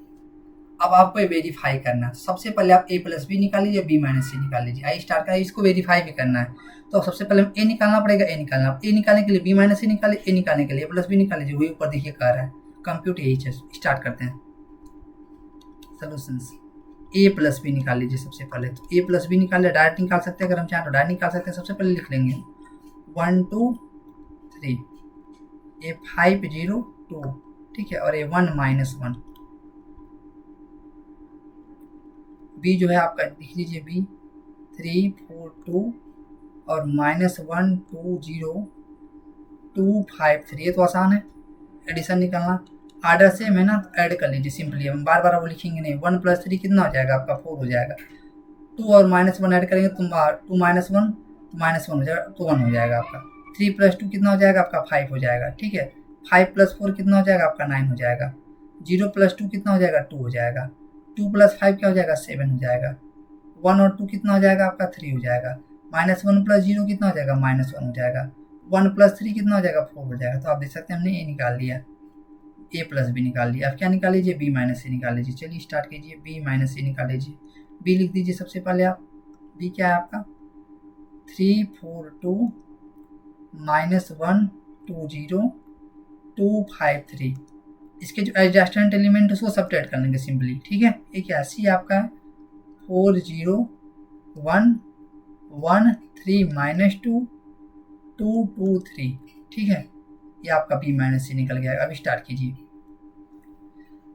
अब आपको ये वेरीफाई करना है। सबसे पहले आप ए प्लस बी निकाल लीजिए, बी माइनस सी निकाल लीजिए। आई स्टार का इसको वेरीफाई भी करना है, तो सबसे पहले हम ए निकालना पड़ेगा। ए निकालना, ए निकालने के लिए बी माइनस सी निकाले, ए निकालने के लिए ए प्लस बी निकाल लीजिए। वही ऊपर देखिए कह रहा है कंप्यूट यही चीज। स्टार्ट करते हैं सोल्यूशंस। ए प्लस बी निकाल लीजिए सबसे पहले। तो ए प्लस बी निकाल लिया, डायरेक्ट निकाल सकते हैं, अगर हम चाहें तो डायरेक्ट निकाल सकते हैं। सबसे पहले लिख लेंगे 1 2 3, ए 5 0 2, ठीक है, और ए 1 -1। बी जो है आपका लिख लीजिए, बी 3 4 2 और -1 2 0 2 5 3। ये तो आसान है, एडिशन निकालना। आर्डर सेम है ना, तो ऐड कर लीजिए सिंपली। हम बार बार वो लिखेंगे नहीं। 1 + 3 कितना हो जाएगा आपका 4 हो जाएगा। 2 और -1 ऐड करेंगे तो 2 -1 हो जाएगा, तो 1 हो जाएगा आपका। 3 + 2 कितना हो जाएगा आपका 5 हो जाएगा, ठीक है। 5 + 4 कितना हो जाएगा आपका 9 हो जाएगा। 0 + 2 कितना हो जाएगा 2 हो जाएगा। 2 + 5 क्या हो जाएगा 7 हो जाएगा। 1 और 2 कितना हो जाएगा आपका 3 हो जाएगा। -1 + 0 कितना हो जाएगा -1 हो जाएगा। 1 + 3 कितना हो जाएगा 4 हो जाएगा। तो आप देख सकते हैं हमने ए निकाल लिया, ए प्लस बी निकाल लिया। अब क्या निकाल लीजिए, बी माइनस सी निकाल लीजिए। चलिए स्टार्ट कीजिए, बी माइनस सी निकाल लीजिए। बी लिख दीजिए सबसे पहले आप। बी क्या है आपका 3 4 2 -1 2 0 2 5 3। इसके जो एडजस्टेंट एलिमेंट है उसको सब्ट्रैक्ट कर लेंगे सिंपली, ठीक है। ये क्या सी आपका है 4 0 1 1 3 -2 2 2 3, ठीक है। ये आपका बी माइनस सी निकल गया। अब स्टार्ट कीजिए।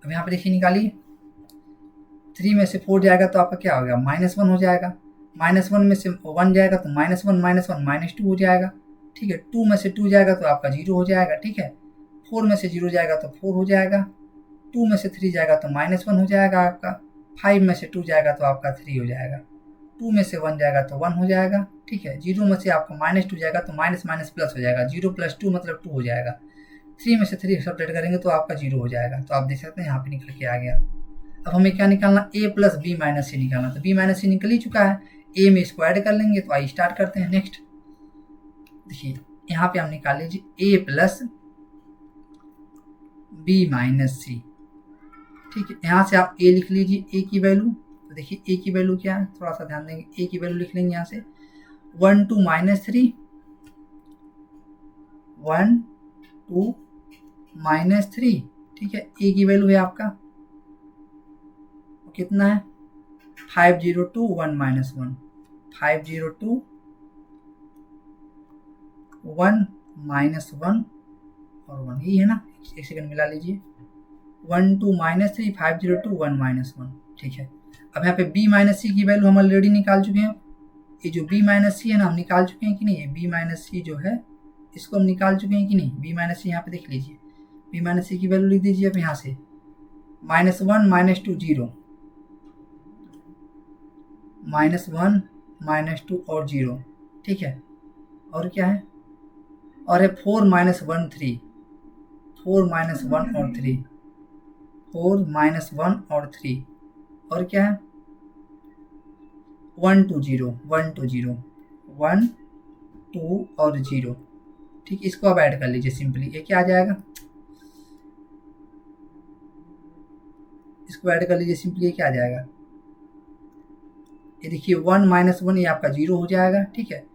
अब यहाँ पे देखिए निकालिए, 3 में से 4 जाएगा तो आपका क्या हो गया -1 हो जाएगा। -1 में से 1 जाएगा तो -1 -1 -2 हो जाएगा, ठीक है। 2 में से 2 जाएगा तो आपका 0 हो जाएगा, ठीक है। 4 में से 0 जाएगा तो 4 हो जाएगा। 2 में से 3 जाएगा तो -1 हो जाएगा आपका। 5 में से 2 जाएगा तो आपका 3 हो जाएगा। 2 में से 1 जाएगा तो 1 हो जाएगा, ठीक है। 0 में से आपका -2 जाएगा तो माइनस माइनस प्लस हो जाएगा। 0 + 2 मतलब 2 हो जाएगा। 3 में से 3 सब्ट्रैक्ट करेंगे तो आपका 0 हो जाएगा। तो आप देख सकते हैं यहाँ पे निकल के आ गया। अब हमें क्या निकालना, ए प्लस बी माइनस सी निकालना। तो बी माइनस सी निकल ही चुका है, ए में इसको ऐड कर लेंगे। तो आइए स्टार्ट करते हैं। नेक्स्ट देखिए यहाँ पे हम निकाल लीजिए ए प्लस बी माइनस सी, ठीक है। यहाँ से आप ए लिख लीजिए, ए की वैल्यू। तो देखिए ए की वैल्यू क्या है, थोड़ा सा ध्यान देंगे। ए की वैल्यू लिख लेंगे यहाँ से 1 2 -3 1 2 -3, ठीक है। ए की वैल्यू है आपका कितना है 502 1 -1 502 1 -1 और 1, यही है ना। एक सेकंड मिला लीजिए। 1 2 -3 502 1 -1, ठीक है। अब यहाँ पे बी माइनस सी की वैल्यू हम ऑलरेडी निकाल चुके हैं। ये जो बी माइनस सी है ना हम निकाल चुके हैं कि नहीं। ये बी माइनस सी जो है इसको हम निकाल चुके हैं कि नहीं। बी माइनस सी यहाँ पे देख लीजिए। बी माइनस सी की वैल्यू लिख दीजिए अब यहाँ से -1 -2 0 -1 -2 और 0, ठीक है। और क्या है, और है 4 -1 3 4 -1 और 3 4 -1 और 3 और क्या है 1 2 0 1 2 0 1 2 और 0, ठीक। इसको अब ऐड कर लीजिए सिंपली। ये क्या आ जाएगा, इसको ऐड कर लीजिए सिंपली। ये क्या आ जाएगा, ये देखिए 1 -1 ये आपका 0 हो जाएगा, ठीक है।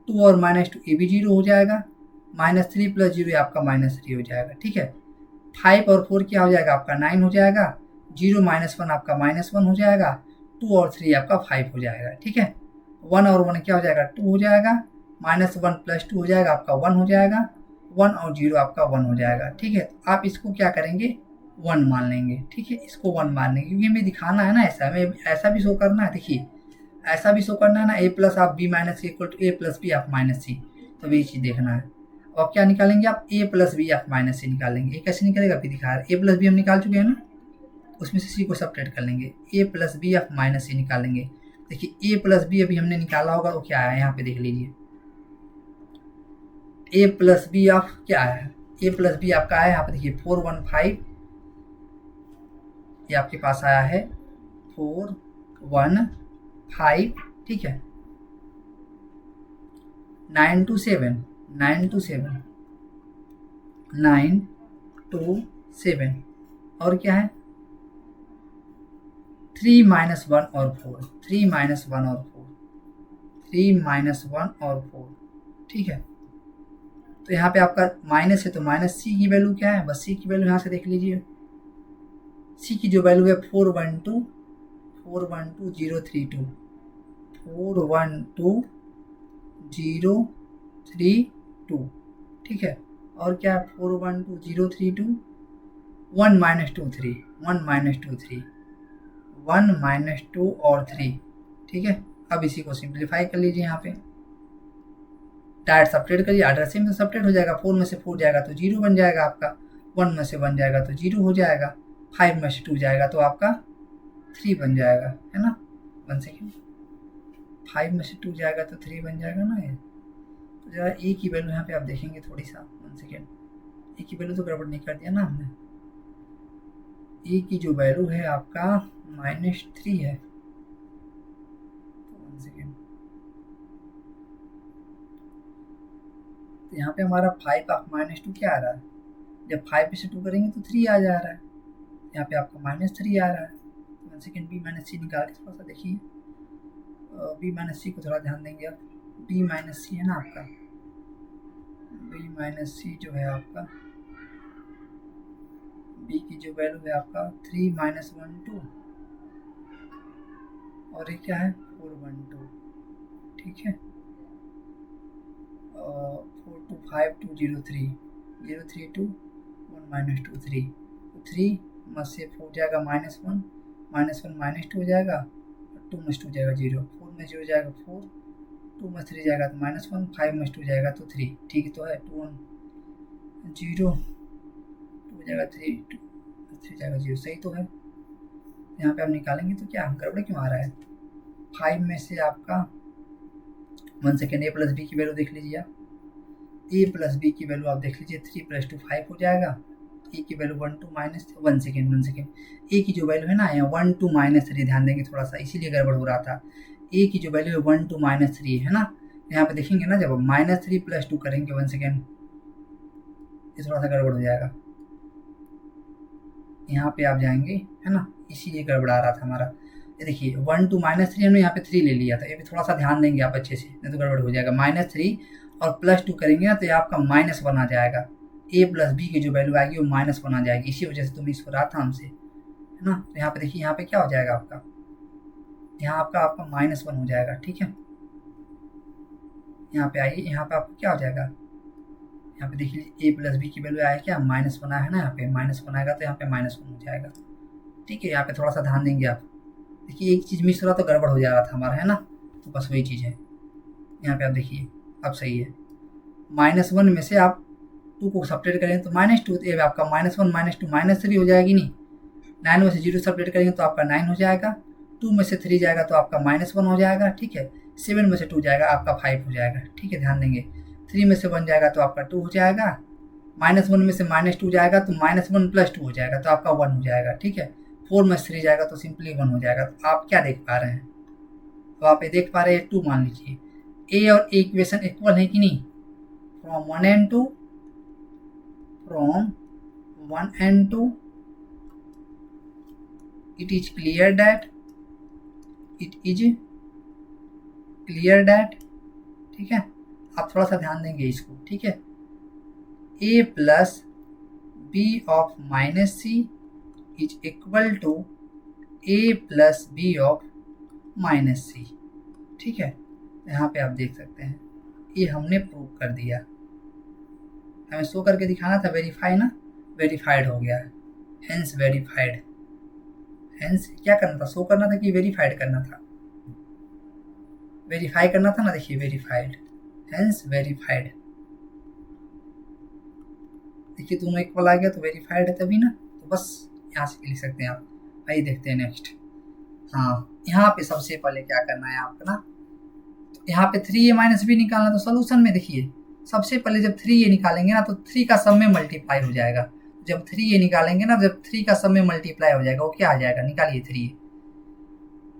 2 और -2 ये भी 0 हो जाएगा। -3 + 0 ये आपका -3 हो जाएगा, ठीक है। 5 और 4 क्या हो जाएगा आपका 9 हो जाएगा। 0 -1 आपका -1 हो जाएगा। 2 और 3 आपका 5 हो जाएगा, ठीक है। 1 और 1 क्या हो जाएगा 2 हो जाएगा। -1 + 2 हो जाएगा आपका 1 हो जाएगा। 1 और 0 आपका 1 हो जाएगा, ठीक है। आप इसको क्या करेंगे 1 मान लेंगे, ठीक है। इसको 1 मान लेंगे क्योंकि हमें दिखाना है ना, ऐसा हमें ऐसा भी शो करना है। देखिए ऐसा भी शो करना है ना, ए प्लस आप b minus c equal to a plus b आप माइनस सी, तो ये चीज़ देखना है। अब क्या निकालेंगे आप ए प्लस बी आप माइनस सी निकालेंगे। ये कैसे निकलेगा अभी दिखा रहा है। ए प्लस बी हम निकाल चुके हैं ना, उसमें से सी को सब्ट्रैक्ट कर लेंगे। ए प्लस बी आप माइनस सी निकालेंगे। देखिए ए प्लस बी अभी हमने निकाला होगा, वो क्या आया यहाँ पे देख लीजिए। ए प्लस बी ऑफ क्या आया, ए प्लस बी आपका आया यहाँ पे देखिए 415, ये आपके पास आया है 415, ठीक है। 927 927 927 और क्या है 3 माइनस 1 और 4, 3 माइनस 1 और 4, 3 माइनस 1 और 4, ठीक है। तो यहाँ पे आपका माइनस है तो माइनस सी की वैल्यू क्या है, बस सी की वैल्यू यहाँ से देख लीजिए। सी की जो वैल्यू है 412 412 032, 412 032, ठीक है। और क्या है 412 032, 1 माइनस 2 3, 1 माइनस 2 3, 1 माइनस 2 और 3, ठीक है। अब इसी को सिंप्लीफाई कर लीजिए, यहाँ पे डायरेक्ट सब्ट्रैक्ट करिए, एड्रेसिंग में सब्ट्रैक्ट हो जाएगा, 4 में से 4 जाएगा तो 0 बन जाएगा आपका, 1 में से 1 जाएगा तो 0 हो जाएगा, 5 में से 2 जाएगा तो आपका 3 बन जाएगा, है ना। 1 सेकेंड, 5 में से 2 जाएगा तो 3 बन जाएगा ना। ये तो जरा ए की वैल्यू यहाँ पे आप देखेंगे थोड़ी सा, 1 सेकेंड, ए की वैल्यू तो गड़बड़ नहीं कर दिया ना हमने। ए की जो वैल्यू है आपका -3 है, तो 1 सेकेंड, तो यहाँ पे हमारा 5 ऑफ -2 क्या आ रहा है, जब 5 में से 2 करेंगे तो 3 आ जा रहा है, यहाँ पे आपका -3 आ रहा है। 1 सेकेंड, बी माइनस सी निकाल के थोड़ा सा देखिए, बी माइनस सी को थोड़ा ध्यान देंगे आप, बी माइनस सी है ना आपका, बी माइनस सी जो है आपका, बी की जो वैल्यू है आपका 3 माइनस 1 2, और ये क्या है 4 1 2, ठीक है। 4 2 5 2 0 3 0 3 2 1 माइनस 2 3, तो 3 में से 4 जाएगा -1, -1 -2 हो जाएगा, 2 में 2 जाएगा 0, 4 में 0 जाएगा 4, 2 में 3 जाएगा तो -1, 5 में 2 जाएगा तो 3, ठीक तो है। 2 1 0, 2 जाएगा 3, 3 जाएगा 0, सही तो है। यहाँ पे आप निकालेंगे तो क्या गड़बड़ क्यों आ रहा है, 5 में से आपका 1 सेकेंड, ए प्लस बी की वैल्यू देख लीजिए आप, ए प्लस बी की वैल्यू आप देख लीजिए, 3 + 2 5 हो जाएगा, ए की वैल्यू 1 2 माइनस 1 सेकेंड, 1 सेकेंड, ए की जो वैल्यू है ना यहाँ 1 2 -3, ध्यान देंगे थोड़ा सा, इसीलिए गड़बड़ हो रहा था। ए की जो वैल्यू है 1 2 -3 है ना, यहाँ पे देखेंगे ना, जब -3 + 2 करेंगे 1 सेकेंड, ये थोड़ा सा गड़बड़ हो जाएगा, यहाँ पे आप जाएंगे, है ना, इसीलिए गड़बड़ आ रहा था हमारा। ये देखिए 1 2 -3 हमने यहाँ पे 3 ले लिया था, ये भी थोड़ा सा ध्यान देंगे आप अच्छे से, नहीं तो गड़बड़ हो जाएगा। -3 और +2 करेंगे ना तो ये आपका -1 आ जाएगा, a प्लस बी की जो वैल्यू आएगी वो -1 आ जाएगी, इसी वजह से तो मिस हो रहा था हमसे, है ना। तो यहाँ पे देखिए, यहाँ पे क्या हो जाएगा आपका, यहाँ आपका -1 हो जाएगा, ठीक है। यहाँ पे आइए, यहाँ पे आपको क्या हो जाएगा, यहाँ पे देखिए a प्लस बी की वैल्यू आया क्या, -1 आया है ना, यहाँ पे -1 आएगा तो यहाँ पे -1 हो जाएगा, ठीक है। यहाँ पे थोड़ा सा ध्यान देंगे आप, देखिए एक चीज़ मिस हो रहा तो गड़बड़ हो जा रहा था हमारा, है ना, तो बस वही चीज़ है। यहाँ पे आप देखिए अब सही है, -1 में से आप 2 को सब्ट्रैक्ट करेंगे तो -2, तो ये आपका -1 -2 -3 हो जाएगी नहीं, 9 में से 0 सब्ट्रैक्ट करेंगे तो आपका 9 हो जाएगा, 2 में से 3 जाएगा तो आपका -1 हो जाएगा, ठीक है। 7 में से 2 जाएगा आपका 5 हो जाएगा, ठीक है, ध्यान देंगे। 3 में से 1 जाएगा तो आपका 2 हो जाएगा, -1 में से -2 जाएगा तो -1 + 2 हो जाएगा तो आपका 1 हो जाएगा, ठीक है। 4 में से 3 जाएगा तो सिंपली 1 हो जाएगा। तो आप क्या देख पा रहे हैं, तो आप ये देख पा रहे हैं 2 मान लीजिए, ए और ए इक्वेशन इक्वल है कि नहीं, from 1 and 2, from 1 and 2 it is clear that ठीक है। आप थोड़ा सा ध्यान देंगे इसको, ठीक है। a plus b of -c is equal to a plus b of -c, ठीक है। यहाँ पे आप देख सकते हैं ये हमने प्रूव कर दिया, हमें शो करके दिखाना था, वेरीफाई ना, वेरीफाइड हो गया, हेंस वेरीफाइड, हेंस क्या करना था, शो करना था कि वेरीफाइड करना था, वेरीफाई करना था ना, देखिए वेरीफाइड, हेंस वेरीफाइड, देखिए दोनों इक्वल आ गया तो वेरीफाइड है तभी ना, तो बस यहाँ से लिख सकते हैं आप। आइए देखते हैं नेक्स्ट। हाँ, यहाँ पे सबसे पहले क्या करना है आपको ना, यहाँ पे 3a - b निकालना, तो सोल्यूशन में देखिए सबसे पहले जब 3a निकालेंगे ना तो 3 का सब में मल्टीप्लाई हो जाएगा, जब 3a निकालेंगे ना, जब 3 का सब में मल्टीप्लाई हो जाएगा वो क्या आ जाएगा, निकालिए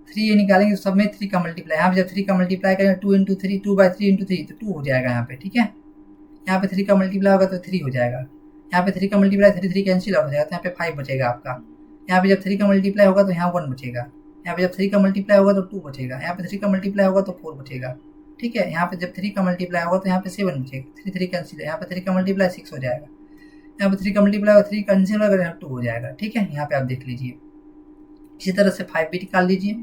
3a निकालेंगे तो सब में 3 का मल्टीप्लाई, यहाँ पे जब 3 का मल्टीप्लाई करेंगे 2 × 3 2/3 × 3 तो 2 हो जाएगा यहाँ पे, ठीक है। यहाँ पे 3 का मल्टीप्लाई होगा तो 3 हो जाएगा, यहाँ पे 3 का मल्टीप्लाई 3 कैंसिल हो जाएगा तो यहाँ पे 5 बचेगा आपका, यहाँ पे जब 3 का मल्टीप्लाई होगा तो यहाँ 1 बचेगा, यहाँ पे जब 3 का मल्टीप्लाई होगा तो 2 बचेगा, यहाँ पे 3 का मल्टीप्लाई होगा तो 4 बचेगा, ठीक है। यहाँ पे जब 3 का मल्टीप्लाई होगा तो यहाँ पे 7 बचेगा, 3 3 कैंसिल है, यहाँ पे 3 का मल्टीप्लाई 6 हो जाएगा, यहाँ पे 3 का मल्टीप्लाई होगा 3 कैंसिल होगा, यहाँ 2 हो जाएगा, ठीक है। यहाँ पे आप देख लीजिए। इसी तरह से 5 भी निकाल लीजिए,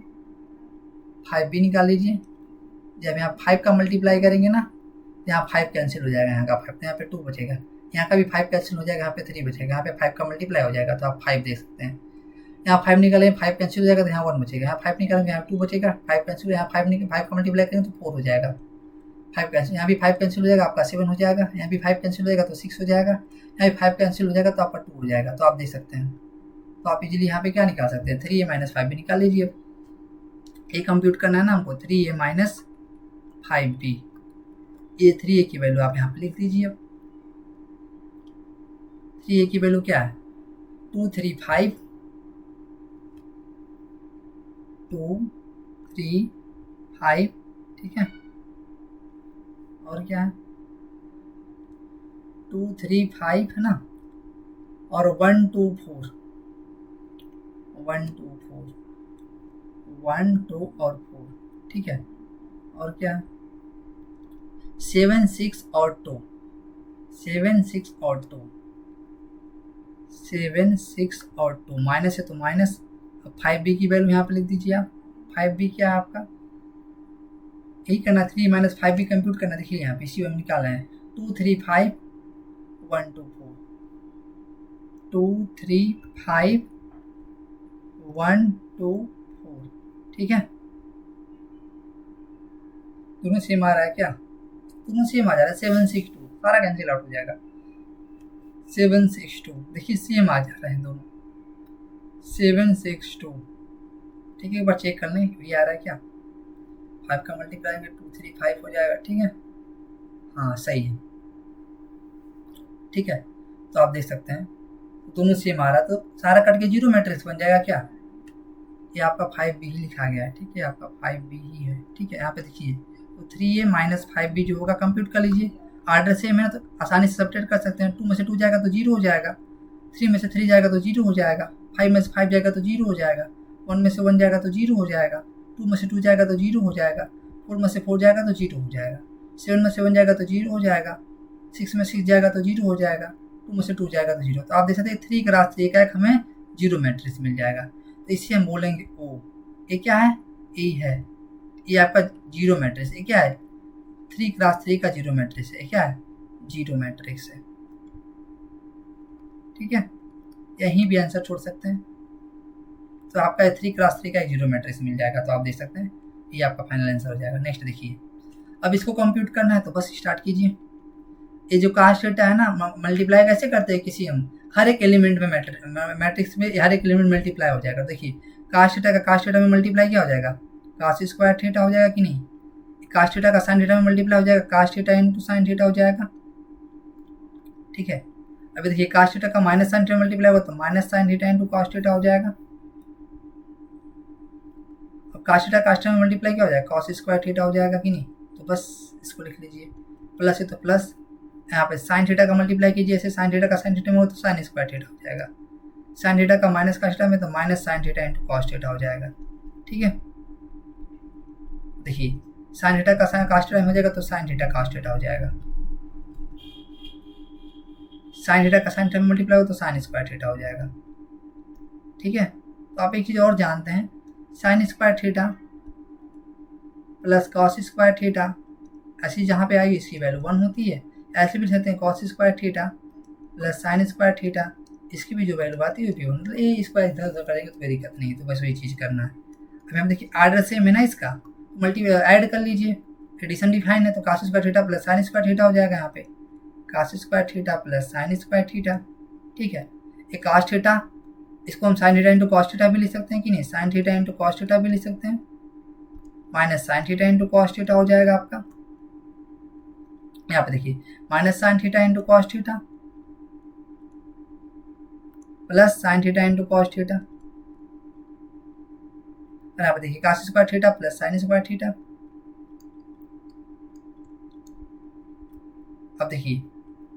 5 भी निकाल लीजिए। जब यहाँ 5 का मल्टीप्लाई करेंगे ना, यहाँ 5 कैंसिल हो जाएगा, यहाँ का 5 तो यहाँ पे 2 बचेगा, यहाँ का भी 5 कैंसिल हो जाएगा, यहाँ पे 3 बचेगा, यहाँ पे 5 का मल्टीप्लाई हो जाएगा तो आप 5 देख सकते हैं। यहाँ 5 निकालेंगे, 5 कैंसिल हो जाएगा तो यहाँ 1 बचेगा, यहाँ 5 निकालेंगे, यहाँ 2 बचेगा, 5 कैंसिल, यहाँ 5 का मल्टीप्लाई करेंगे तो 4 हो जाएगा, 5 कैंसिल, यहाँ भी 5 कैंसिल हो जाएगा, आपका 7 हो जाएगा, यहाँ भी 5 कैंसिल हो जाएगा तो 6 हो जाएगा, यहाँ भी 5 कैंसिल हो जाएगा तो आपका 2 हो जाएगा। तो आप देख सकते हैं, तो आप इजीली यहाँ पे क्या निकाल सकते हैं, 3a माइनस 5b निकाल लीजिए। ए कंप्यूट करना है ना हमको, 3a माइनस 5b, ये 3a की वैल्यू आप यहाँ पे लिख दीजिए। अब 3a की वैल्यू क्या है, 2 3 5, 2 3 5, ठीक है। और क्या है, 2 3 5 है ना, और 1 2 4, 1 2 4, 1 2 और 4, ठीक है। और क्या, 7 6 और 2, 7 6 और 2, 7 6 और 2, माइनस है तो माइनस। अब 5b की वैल्यू यहाँ पे लिख दीजिए आप। 5b क्या है आपका, यही करना, 3 माइनस 5b कंप्यूट करना। देखिए यहाँ पे इसी में निकाला है, 2 3 5 1 2 4, 2 3 5 1 2 4, ठीक है। दोनों सेम आ रहा है क्या, दोनों सेम आ जा रहा है, 7 6 2, सारा कैंसिल आउट हो जाएगा, 7 6 2, देखिए सेम आ जा रहे हैं दोनों, 7 6 2, ठीक है। एक बार चेक कर लें ये आ रहा है क्या, 5 का मल्टीप्लाई में 2 3 5 हो जाएगा, ठीक है, हाँ सही है, ठीक है। तो आप देख सकते हैं दोनों सेम आ रहा है, तो सारा कट के जीरो मैट्रिक्स बन जाएगा क्या, ये आपका 5b ही लिखा गया है, ठीक है, आपका 5b ही है, ठीक है। यहाँ पे देखिए, तो 3a माइनस 5b जो होगा कंप्यूट कर लीजिए, आर्डर सेम है ना, तो आसानी से सब्ट्रैक्ट कर सकते हैं। 2 में से 2 जाएगा तो 0 हो जाएगा, 3 में से 3 जाएगा तो 0 हो जाएगा, 5 में से 5 जाएगा तो 0 हो जाएगा, 1 में से 1 जाएगा तो 0 हो जाएगा, 2 में से 2 जाएगा तो 0 हो जाएगा, 4 में से 4 जाएगा तो 0 हो जाएगा, 7 में से 7 जाएगा तो 0 हो जाएगा, 6 में 6 जाएगा तो 0 हो जाएगा, 2 में से 2 जाएगा तो 0। तो आप देख सकते हैं 3 क्रॉस 3 का एक हमें जीरो मैट्रिक्स मिल जाएगा। तो इसे हम बोलेंगे ओ, ये क्या है, ए है, ये आपका जीरो मैट्रिक्स, ये क्या है, 3 क्रॉस 3 का जीरो मैट्रिक्स है, क्या है, जीरो मैट्रिक्स है, ठीक है। यहीं भी आंसर छोड़ सकते हैं, तो आपका 3 क्रॉस 3 का एक जीरो मैट्रिक्स मिल जाएगा। तो आप देख सकते हैं ये आपका फाइनल आंसर हो जाएगा। नेक्स्ट देखिए, अब इसको कंप्यूट करना है तो बस स्टार्ट कीजिए। ये जो कास्ट डेटा है ना, मल्टीप्लाई कैसे करते हैं किसी हम, हर एक एलिमेंट में मैट्रिक्स में हर एक एलिमेंट मल्टीप्लाई हो जाएगा। देखिए कास्ट डेटा का कास्ट डेटा में मल्टीप्लाई क्या हो जाएगा, कास्ट स्क्वायर थीटा हो जाएगा कि नहीं, कास्ट थीटा का साइन थीटा में मल्टीप्लाई हो जाएगा, cast theta into sine theta हो जाएगा, ठीक है। अभी देखिए कास्ट थीटा का माइनस साइन थीटा मल्टीप्लाई होगा तो minus sine theta into cast theta हो जाएगा। अब कास्ट थीटा कास्ट में मल्टीप्लाई क्या हो जाएगा, कॉस स्क्वायर थीटा हो जाएगा कि नहीं। तो बस इसको लिख लीजिए, प्लस है तो प्लस, यहाँ पे साइन थीटा का मल्टीप्लाई कीजिए, ऐसे साइन थीटा का साइन थीटा में हो तो साइन स्क्वायर थीटा हो जाएगा, साइन थीटा का माइनस कास्ट थीटा में तो minus sine theta into cos theta हो जाएगा, ठीक है। देखिए साइन थीटा का साइन कास्ट थीटा में हो जाएगा तो साइन थीटा कास्ट थीटा हो जाएगा, साइन थीटा का साइन थीटा में मल्टीप्लाई हो तो साइन स्क्वायर थीटा हो जाएगा, ठीक है। तो आप एक चीज़ और जानते हैं, sign square theta plus cos square theta, ऐसी जहाँ पे आएगी इसकी वैल्यू 1 होती है। ऐसे भी कहते हैं cos square theta plus sine square theta, इसकी भी जो वैल्यू आती है वो मतलब ये स्क्वायर इधर उधर करेंगे तो कोई दिक्कत नहीं है, तो बस वही चीज़ करना है। अभी हम देखिए आर्डर सेम है ना, इसका मल्टी ऐड कर लीजिए, एडिशन डिफाइन है तो cos square theta plus sine square theta हो जाएगा, यहाँ पे cos square theta plus sine square theta, ठीक है। एक कास थीटा, इसको हम sine theta into cos theta भी लिख सकते हैं कि नहीं, sine theta into cos theta भी लिख सकते हैं, minus sine theta into cos theta हो जाएगा आपका। यहाँ पे देखिए minus sine theta into cos theta plus sine theta into cos theta, और यहाँ पे देखिए cos square theta plus sine square theta. अब देखिए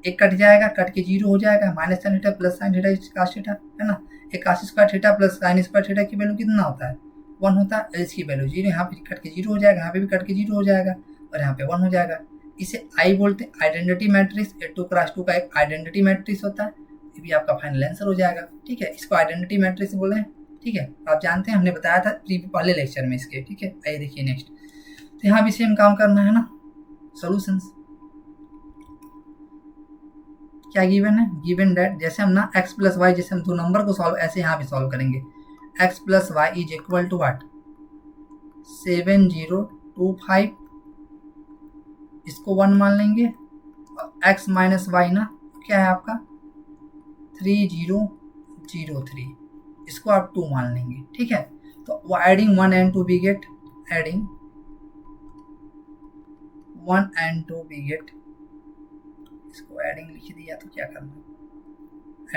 एक कट जाएगा, कट के जीरो हो जाएगा, minus sine theta plus sine theta cos theta है ना। एक cos square theta plus sine square theta की वैल्यू कितना होता है, 1 होता है, इसकी वैल्यू 0, यहाँ पे कट के 0 हो जाएगा, यहाँ पे भी कट के 0 हो जाएगा और यहाँ पे 1 हो जाएगा। इसे आई बोलते हैं, आइडेंटिटी मैट्रिक्स। 2x2 का एक आइडेंटिटी मैट्रिक्स होता है, ये भी आपका फाइनल आंसर हो जाएगा। ठीक है, इसको आइडेंटिटी मैट्रिक्स बोल रहे हैं। ठीक है, आप जानते हैं, हमने बताया था पहले लेक्चर में इसके। ठीक है, आइए देखिए नेक्स्ट। तो यहाँ भी सेम काम करना है ना, सॉल्यूशंस। क्या गिवन है, गिवन दैट, जैसे हम ना x प्लस वाई, जैसे हम दो नंबर को सॉल्व, ऐसे यहाँ भी सॉल्व करेंगे। x plus y is equal to what, 7025, इसको 1 मान लेंगे। और x माइनस वाई ना क्या है आपका 3003, इसको आप 2 मान लेंगे। ठीक है, तो वो adding 1 and 2 we get, adding 1 and 2 we get, इसको एडिंग लिख दिया तो क्या करना,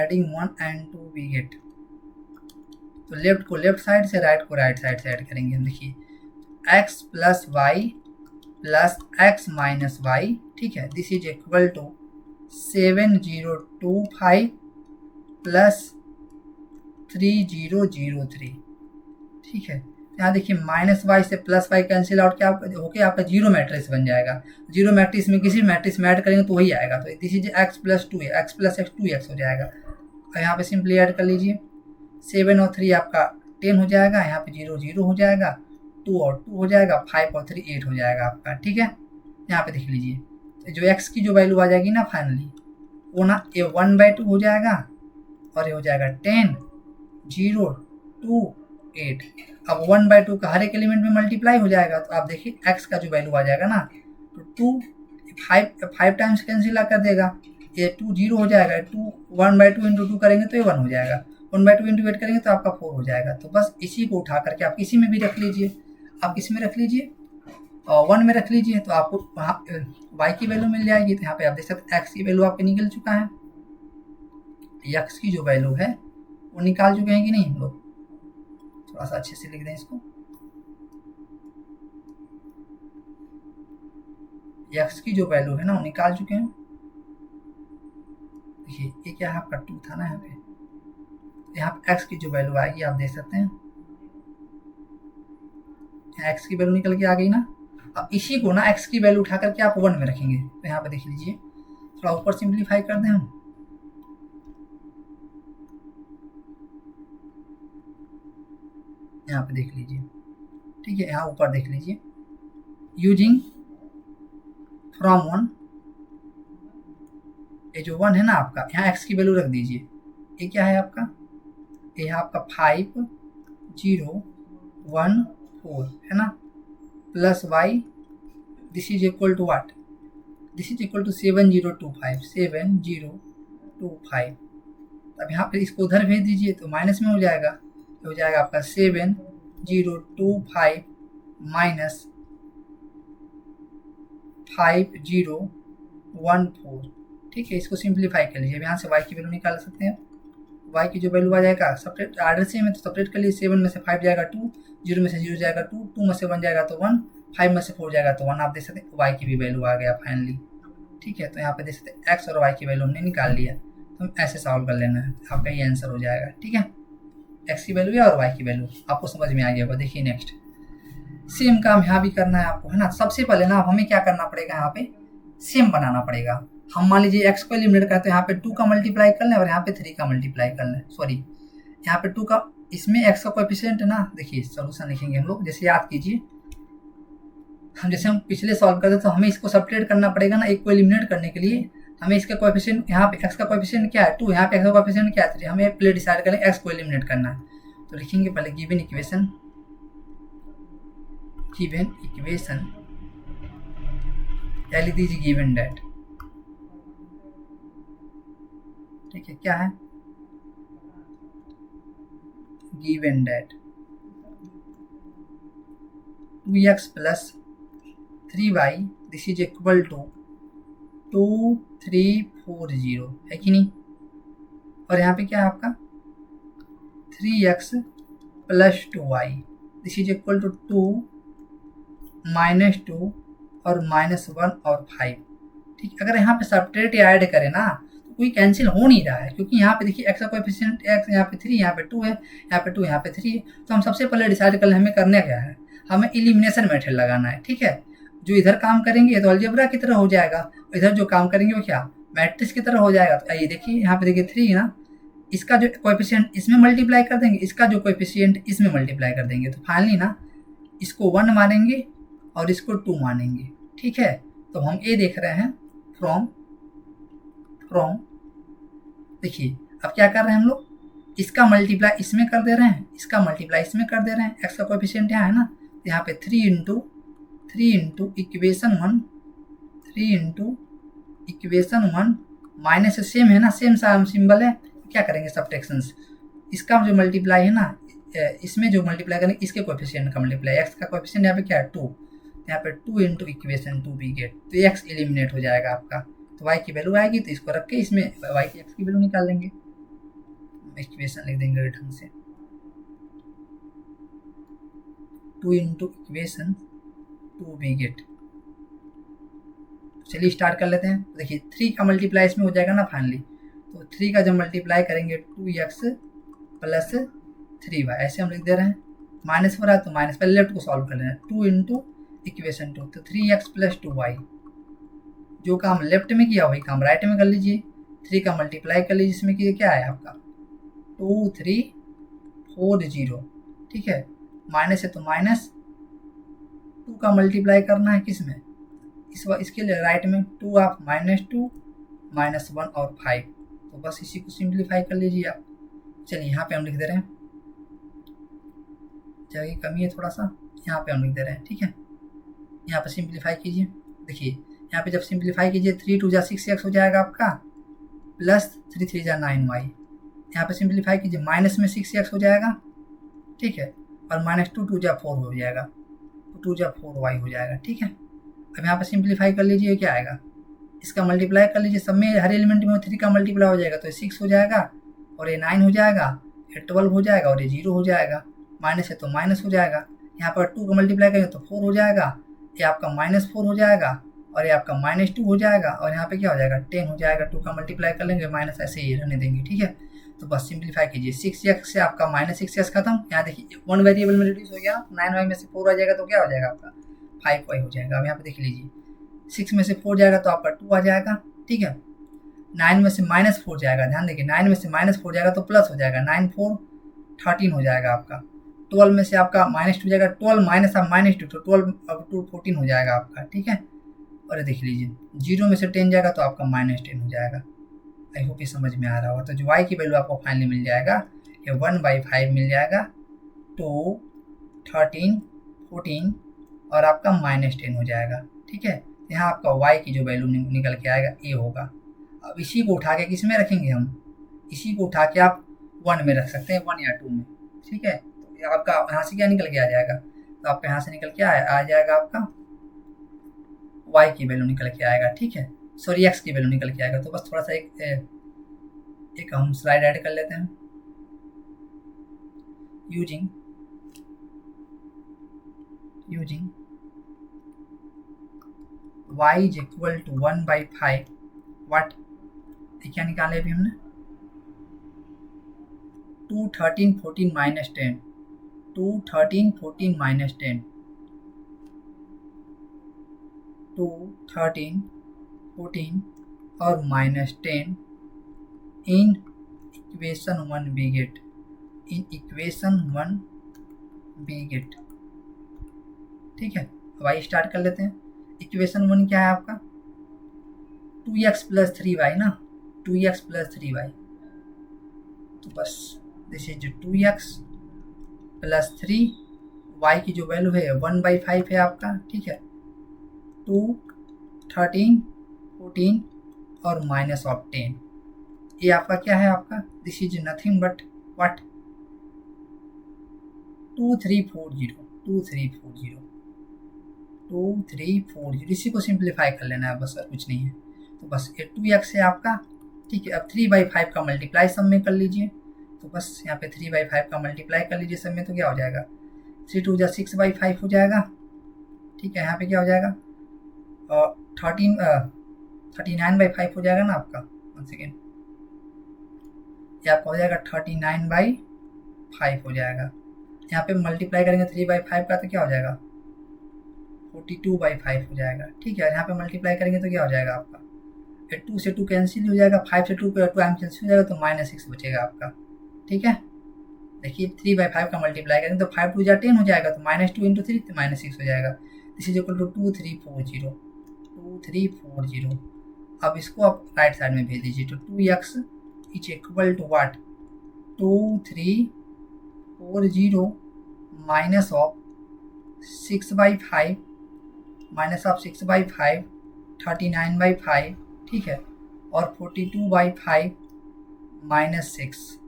एडिंग 1 and 2 we get। तो लेफ्ट को लेफ्ट साइड से, राइट को राइट साइड से ऐड करेंगे हम। देखिए x plus y plus x minus y, ठीक है, this is equal to 7025 plus 3003। ठीक है, यहाँ देखिए माइनस वाई से प्लस वाई कैंसिल आउट, क्या होके आपका जीरो मैट्रिक्स बन जाएगा। जीरो मैट्रिक्स में किसी मैट्रिक्स में ऐड करेंगे तो वही आएगा। तो this is x plus 2 x plus x 2x हो जाएगा। और यहाँ पे सिंपली ऐड कर लीजिए, 7 और 3 आपका 10 हो जाएगा, यहाँ पे 0 0 हो जाएगा, 2 और 2 हो जाएगा, 5 और 3 8 हो जाएगा आपका। ठीक है, यहाँ पे देख लीजिए, तो जो x की जो वैल्यू आ जाएगी ना फाइनली, वो ना ये 1/2 हो जाएगा और ये हो जाएगा 10 0 2 8। अब 1/2 का हर एक एलिमेंट में मल्टीप्लाई हो जाएगा, तो आप देखिए x का जो वैल्यू आ जाएगा ना, तो 2 5 टाइम्स कैंसिल कर देगा, ये 2 0 हो जाएगा, 2 1/2 इंटू 2 करेंगे तो ये 1 हो जाएगा, 1/2 इंटू 8 करेंगे तो आपका 4 हो जाएगा। तो बस इसी को उठा करके आप किसी में भी रख लीजिए, आप किसी में रख लीजिए और 1 में रख लीजिए, तो आपको वहाँ y की वैल्यू मिल जाएगी। तो यहाँ पे आप देख सकते हैं x की वैल्यू आपके निकल चुका है, x की जो वैल्यू है वो निकाल चुके हैं कि नहीं हम लोग। थोड़ा सा अच्छे से लिख दें इसको, x की जो वैल्यू है ना वो निकाल चुके हैं। देखिए ये क्या है आपका 2 था ना, यहाँ पे x की जो वैल्यू आएगी आप देख सकते हैं, x की वैल्यू निकल के आ गई ना। अब इसी को ना x की वैल्यू उठा करके आप 1 में रखेंगे, तो यहाँ पे देख लीजिए, थोड़ा ऊपर सिंप्लीफाई कर दें हम, यहाँ पे देख लीजिए। ठीक है, यहाँ ऊपर देख लीजिए, यूजिंग फ्रॉम 1, ये जो 1 है ना आपका, यहाँ x की वैल्यू रख दीजिए। ये क्या है आपका, ये है आपका 5014 है ना, plus y, this is equal to what, this is equal to 7025। अब यहाँ पे इसको उधर भेज दीजिए तो माइनस में हो जाएगा, तो हो जाएगा आपका 7025 माइनस 5014। ठीक है, इसको सिंप्लीफाई कर लीजिए। यहाँ से y की वैल्यू निकाल सकते हैं, y की जो वैल्यू आ जाएगा, सेपरेट आर्डर से में तो सेपरेट कर लीजिए, 7 में से 5 जाएगा 2, 0 में से 0 जाएगा 2, 2 में से 1 जाएगा तो 1, 5 में से 4 जाएगा तो 1। आप देख सकते हैं y की भी वैल्यू आ गया फाइनली। ठीक है, तो यहाँ पे देख सकते हैं x और y की वैल्यू हमने निकाल लिया, तो हम ऐसे सॉल्व कर लेना है, आपका ये आंसर हो जाएगा। ठीक है, x की वैल्यू और y की वैल्यू आपको समझ में आ गया होगा। देखिए नेक्स्ट, सेम काम यहाँ भी करना है आपको, है ना। सबसे पहले ना हमें क्या करना पड़ेगा, यहाँ पे सेम बनाना पड़ेगा। हम मान लीजिए x को एलिमिनेट करते हैं, यहाँ पे 2 का मल्टीप्लाई कर लें और यहाँ पे 3 का मल्टीप्लाई कर लें, सॉरी यहाँ पे 2 का, इसमें x का कोएफिशिएंट है ना। देखिए सॉल्यूशन लिखेंगे हम लोग, जैसे याद कीजिए, जैसे हम पिछले सॉल्व करते तो हमें इसको सब्ट्रैक्ट करना पड़ेगा ना, एक को एलिमिनेट करने के लिए हमें इसका कोएफिशिएंट, यहाँ पे x का कोएफिशिएंट क्या है 2, यहाँ पे x का कोएफिशिएंट क्या है 3, हमें पहले डिसाइड करें x को एलिमिनेट करना है। तो लिखेंगे पहले गिवन इक्वेशन, क्या लिख दीजिए, गिवन दैट। ठीक है, क्या है, given that 2x plus 3y this is equal to 2340 है कि नहीं। और यहाँ पे क्या है आपका 3x plus 2y this is equal to 2 -2 और -1 और 5। ठीक, अगर यहाँ पे सब्ट्रैक्ट या ऐड करें ना, तो कोई कैंसिल हो नहीं रहा है, क्योंकि यहाँ पे देखिए एक्स का कोएफिशिएंट एक्स, यहाँ पे 3, यहाँ पे 2 है, यहाँ पे 2, यहाँ पे 3 है। तो हम सबसे पहले डिसाइड कर लें हमें करना क्या है, हमें एलिमिनेशन मेथड लगाना है। ठीक है, जो इधर काम करेंगे तो अलजेब्रा की तरह हो जाएगा, इधर जो काम करेंगे वो क्या मैट्रिक्स की तरह हो जाएगा। तो आइए देखिए यहाँ पे देखिए 3 ना, इसका जो कोएफिशिएंट इसमें मल्टीप्लाई कर देंगे, इसका जो कोएफिशिएंट इसमें मल्टीप्लाई कर देंगे, तो फाइनली ना इसको 1 मानेंगे और इसको 2 मानेंगे। ठीक है, तो हम ये देख रहे हैं फ्रॉम देखिए अब क्या कर रहे हैं हम लोग, इसका मल्टीप्लाई इसमें कर दे रहे हैं, इसका मल्टीप्लाई इसमें कर दे रहे हैं। एक्स का कोएफिशिएंट यहाँ है ना, तो यहाँ पे 3 into equation one minus same है ना, सेम सा सिंबल है, क्या करेंगे सब्ट्रैक्शंस, इसका जो मल्टीप्लाई है ना इसमें जो मल्टीप्लाई करेंगे इसके कोएफिशिएंट का मल्टीप्लाई, एक्स का कोएफिशिएंट यहाँ पे क्या है 2, यहाँ पे 2 इंटू इक्वेशन 2 वी गेट, तो एक्स एलिमिनेट हो जाएगा आपका, तो वाई की वैल्यू आएगी, तो इसको रख के इसमें वाई की एक्स की वैल्यू निकाल लेंगे, इक्वेशन लिख देंगे ढंग से 2 इंटू इक्वेशन 2 वी गेट। चलिए स्टार्ट कर लेते हैं। देखिए 3 का मल्टीप्लाई इसमें हो जाएगा ना फाइनली, तो 3 का जब मल्टीप्लाई करेंगे 2x प्लस 3y, ऐसे हम लिख दे रहे हैं, माइनस हो रहा है तो माइनस, पहले लेफ्ट को सॉल्व कर लेना, 2 इंटू इक्वेशन 2, तो 3x प्लस 2y, जो काम लेफ्ट में किया वही काम राइट में कर लीजिए, 3 का मल्टीप्लाई कर लीजिए, इसमें कि क्या है आपका 2340। ठीक है, माइनस है तो माइनस, 2 का मल्टीप्लाई करना है किस में, इसके लिए राइट में 2 आप -2 -1 और 5, तो बस इसी को सिंप्लीफाई कर लीजिए आप। चलिए यहाँ पे हम लिख दे रहे हैं, जगह की कमी है थोड़ा सा, यहाँ पे हम लिख दे रहे हैं। ठीक है, यहाँ पे सिंप्लीफाई कीजिए, देखिए यहाँ पे जब सिंप्लीफाई कीजिए 3 2 जा 6x हो जाएगा आपका, प्लस 3 3 जा 9y, यहाँ पे सिंप्लीफाई कीजिए माइनस में 6x हो जाएगा। ठीक है, और -2 2 जा 4 हो जाएगा, तो 2 जा 4y हो जाएगा। ठीक है, अब यहाँ पे सिंप्लीफाई कर लीजिए, क्या आएगा, इसका मल्टीप्लाई कर लीजिए, सब में हर एलिमेंट में 3 का मल्टीप्लाई हो जाएगा, तो ये 6 हो जाएगा, और ये 9 हो जाएगा, ये 12 हो जाएगा, और ये 0 हो जाएगा, माइनस है तो माइनस हो जाएगा, यहाँ पर 2 का मल्टीप्लाई करेंगे तो 4 हो जाएगा, ये आपका -4 हो जाएगा, और ये आपका -2 हो जाएगा, और यहाँ पे क्या हो जाएगा 10 हो जाएगा, 2 का मल्टीप्लाई कर लेंगे, माइनस ऐसे ही रहने देंगे। ठीक है, तो बस सिंप्लीफाई कीजिए, 6x से आपका -6x खत्म, यहाँ देखिए 1 वेरिएबल में रिड्यूस हो गया, 9y में से 4 आ जाएगा, तो क्या हो जाएगा आपका 5y हो जाएगा। अब यहाँ पे देख लीजिए 6 में से 4 जाएगा तो आपका 2 आ जाएगा। ठीक है, 9 में से -4 जाएगा, ध्यान देखिए 9 में से -4 जाएगा तो प्लस हो जाएगा, 9 4 13 हो जाएगा आपका, 12 में से आपका -2 जाएगा, 12 माइनस आप -2, तो 12 अब 2 14 हो जाएगा आपका। ठीक है, और देख लीजिए 0 में से 10 जाएगा तो आपका -10 हो जाएगा। आई होप ये समझ में आ रहा होगा। तो जो y की वैल्यू आपको फाइनली मिल जाएगा, ये 1/5 मिल जाएगा, 2 13 14 और आपका -10 हो जाएगा। ठीक है, यहाँ आपका y की जो वैल्यू निकल के आएगा ये होगा। अब इसी को उठा के किस में रखेंगे हम, इसी को उठा के आप 1 में रख सकते हैं, 1 या 2 में। ठीक है, तो आपका यहाँ से क्या निकल के आ जाएगा, तो आपका यहाँ से निकल के आ जाएगा आपका y की वैल्यू निकल के आएगा। ठीक है, सॉरी x की वैल्यू निकल के आएगा। तो बस थोड़ा सा एक हम स्लाइड ऐड कर लेते हैं, using y is equal to 1/5 what, क्या निकाले अभी हमने 2 13 14 -10, 2 13 14 -10, 2 13 14 और -10 in equation 1 we get, in equation 1 we get. ठीक है, अब आइए स्टार्ट कर लेते हैं। इक्वेशन 1 क्या है आपका 2x प्लस 3y ना, 2x प्लस 3y, तो बस this is 2x plus 3y की जो वैल्यू है 1/5 है आपका। ठीक है, 2 13 14 और -10, ये आपका क्या है आपका, this is nothing but what 2340, इसी को सिंप्लीफाई कर लेना है बस, और कुछ नहीं है। तो बस ये 2x है आपका। ठीक है, अब 3/5 का मल्टीप्लाई सब में कर लीजिए, तो बस यहाँ पे 3/5 का मल्टीप्लाई कर लीजिए सब में, तो क्या हो जाएगा 3 2 जा 6/5 हो जाएगा। ठीक है, यहाँ पे क्या हो जाएगा 39/5 हो जाएगा ना आपका, 1 सेकेंड ये आपका हो जाएगा 39/5 हो जाएगा। यहाँ पे मल्टीप्लाई करेंगे 3/5 का तो क्या हो जाएगा 42/5 हो जाएगा। ठीक है, यहाँ पे मल्टीप्लाई करेंगे तो क्या हो जाएगा आपका 2 से 2 कैंसिल हो जाएगा, 5 से 2 कैंसिल हो जाएगा तो -6 बचेगा आपका। ठीक है, देखिए 3/5 का मल्टीप्लाई करेंगे तो 5 2 जा 10 हो जाएगा, तो -2 × 3 तो -6 हो जाएगा। This is equal to 2340। अब इसको आप राइट साइड में भेज दीजिए, तो 2x is equal to what 2340 minus of 6/5 minus of 6/5 39/5। ठीक है, और 42/5 -6।